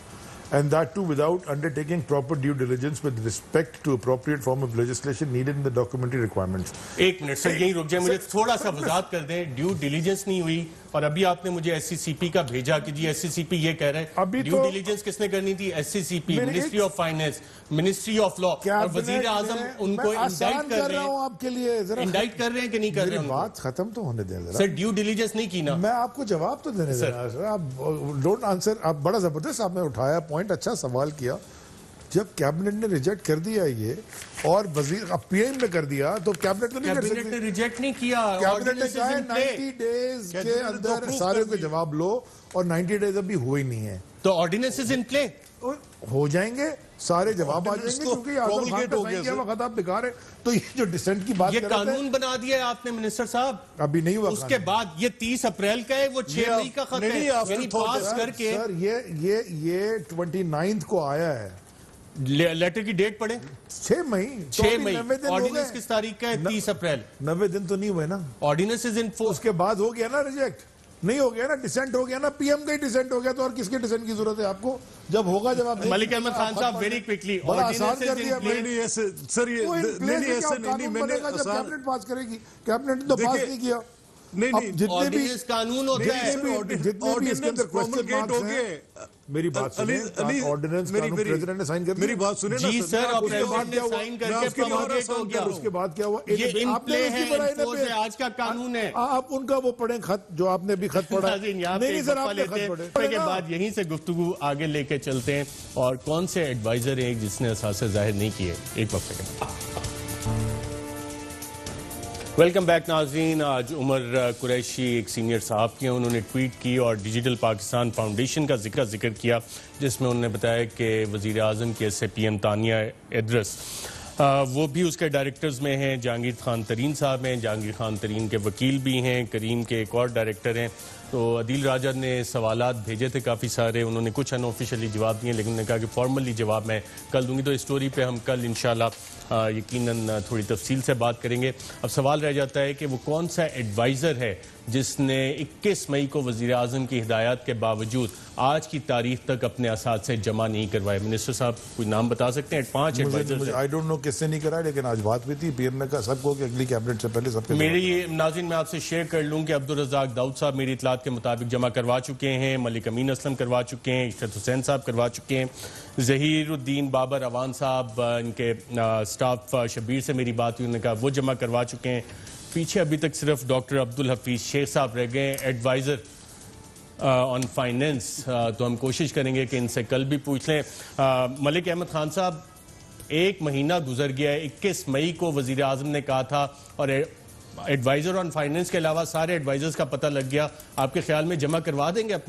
and that too without undertaking proper due diligence with respect to appropriate form of legislation needed in the documentary requirements. ایک minute sir یہیں رک جائیں، مجھے تھوڑا سا وضاحت کر دیں. ڈیو ڈیلیجنس نہیں ہوئی، اور ابھی آپ نے مجھے ایس سی سی پی کا بھیجا کہ جی ایس سی سی پی یہ کہہ رہے ہیں. ڈیو ڈیلیجنس کس نے کرنی تھی؟ S C C P, ministry of finance, ministry of law, اور وزیر اعظم ان کو انڈائٹ کر رہے ہیں. آپ کے لیے انڈائٹ کر رہے ہیں کہ نہیں کر رہے ہیں؟ بات ختم تو ہونے دیں ذرا. سر ڈیو ڈیلیجنس نہیں کی نا. میں آپ کو جواب تو دینے دیں سر، آپ ڈونٹ آنسر. آپ بڑا زبردست آپ نے اٹھایا پوائنٹ، اچھا سوال کیا. جب کیبنٹ نے ریجیکٹ کر دیا یہ، اور وزیر اب پی ایم نے کر دیا، تو کیبنٹ نہیں کر سکتی. کیبنٹ نے ریجیکٹ نہیں کیا، کیبنٹ نے کہا 90 ڈیز کے اندر سارے کے جواب لو، اور 90 ڈیز ابھی ہوئے نہیں ہیں، تو آرڈیننسز ان پلے ہو جائیں گے، سارے جواب آ جائیں گے، کیونکہ اعظم خان کا سائن کیا وقت آپ بیکار ہے. تو یہ جو ڈسینٹ کی بات یہ قانون بنا دیا ہے آپ نے منسٹر صاحب، ابھی نہیں ہوا. اس کے بعد یہ 30 اپریل کا ہے، وہ 6 مئی کا خط ہے، یعنی پاس کر کے. سر یہ 29 کو آیا ہے. لیٹر کی ڈیٹ پڑھیں، 6 مئی. آرڈیننس کس تاریخ کا ہے؟ 30 اپریل. 90 دن تو نہیں ہوئے نا. آرڈیننس از ان فورس. اس کے بعد ہو گیا نا ریجیکٹ، نہیں ہو گیا نا، ڈسینٹ ہو گیا نا، پی ایم کا ہی ڈسینٹ ہو گیا. تو اور کس کے ڈسینٹ کی ضرورت ہے آپ کو؟ جب ہوگا جب آپ ملک احمد خان صاحب ویری کوئکلی آسان کر دیا. سر یہ کیبنٹ پاس کرے گی، کیبنٹ نے تو پاس نہیں کیا. جتنے بھی قانون ہوتا ہے، جتنے بھی اس کے اندر کوسچن مارکس ہیں، میری بات سنیں. آرڈیننس قانون پریزیڈنٹ نے سائن کر دیا. میری بات سنیں نا. جی سر، اور پریزیڈنٹ نے سائن کر کے پروموگیٹ ہو گیا. اس کے بعد کیا ہوا؟ یہ ان پلے ہے، انفورس ہے، آج کا قانون ہے. آپ ان کا وہ پڑھیں خط جو آپ نے بھی خط پڑھا. نہیں سر، آپ نے خط پڑھے. کے بعد یہیں سے گفتگو آگے لے کے چلتے ہیں، اور کون سے ایڈوائزر ہیں جس نے اثاثے ظاہر نہیں کیے. ایک وقت کے ویلکم بیک ناظرین. آج عمر قریشی ایک سینئر صحافی ہیں، انہوں نے ٹویٹ کی اور ڈیجیٹل پاکستان فاؤنڈیشن کا ذکر کیا، جس میں انہوں نے بتایا کہ وزیر اعظم کے S A P M Tania Aidrus وہ بھی اس کے ڈائریکٹرز میں ہیں. جہانگیر خان ترین صاحب ہیں، جہانگیر خان ترین کے وکیل بھی ہیں، کریم کے ایک اور ڈائریکٹر ہیں. تو عدیل راجہ نے سوالات بھیجے تھے کافی سارے، انہوں نے کچھ ان آفیشلی جواب دیے، لیکن انہوں نے کہا کہ فارملی جواب میں کل دوں گی. تو اس سٹوری پہ ہم کل انشاءاللہ یقیناً تھوڑی تفصیل سے بات کریں گے. اب سوال رہ جاتا ہے کہ وہ کون سا ایڈوائزر ہے جس نے 21 مئی کو وزیر اعظم کی ہدایات کے باوجود آج کی تاریخ تک اپنے اساتذے جمع نہیں کروائے. منسٹر صاحب کوئی نام بتا سکتے ہیں؟ 5 ایڈوائزر. آئی ڈونٹ نو کس سے نہیں کرایا، لیکن آج بات بھی تھی، پی ایم نے کہا سب کو کہ اگلی کیبنٹ سے پہلے سب کے. میری ناظرین میں آپ سے شیئر کر لوں کہ عبدالرزاق داؤد صاحب میری اطلاعات کے مطابق جمع کروا چکے ہیں، ملک امین اسلم کروا چکے ہیں، عشرت حسین صاحب کروا چکے ہیں، ظہیر الدین بابر اوان صاحب ان کے سٹاف شبیر سے میری بات ہوئی، انہوں نے کہا وہ جمع کروا چکے ہیں. پیچھے ابھی تک صرف ڈاکٹر عبدالحفیظ شیخ صاحب رہ گئے ہیں، ایڈوائزر آن فائنینس. تو ہم کوشش کریں گے کہ ان سے کل بھی پوچھ لیں. ملک احمد خان صاحب، 1 مہینہ گزر گیا ہے، 21 مئی کو وزیر اعظم نے کہا تھا اور ایڈوائزر آن فائنینس کے علاوہ سارے ایڈوائزرز کا پتہ لگ گیا، آپ کے خیال میں جمع کروا دیں گے اپنے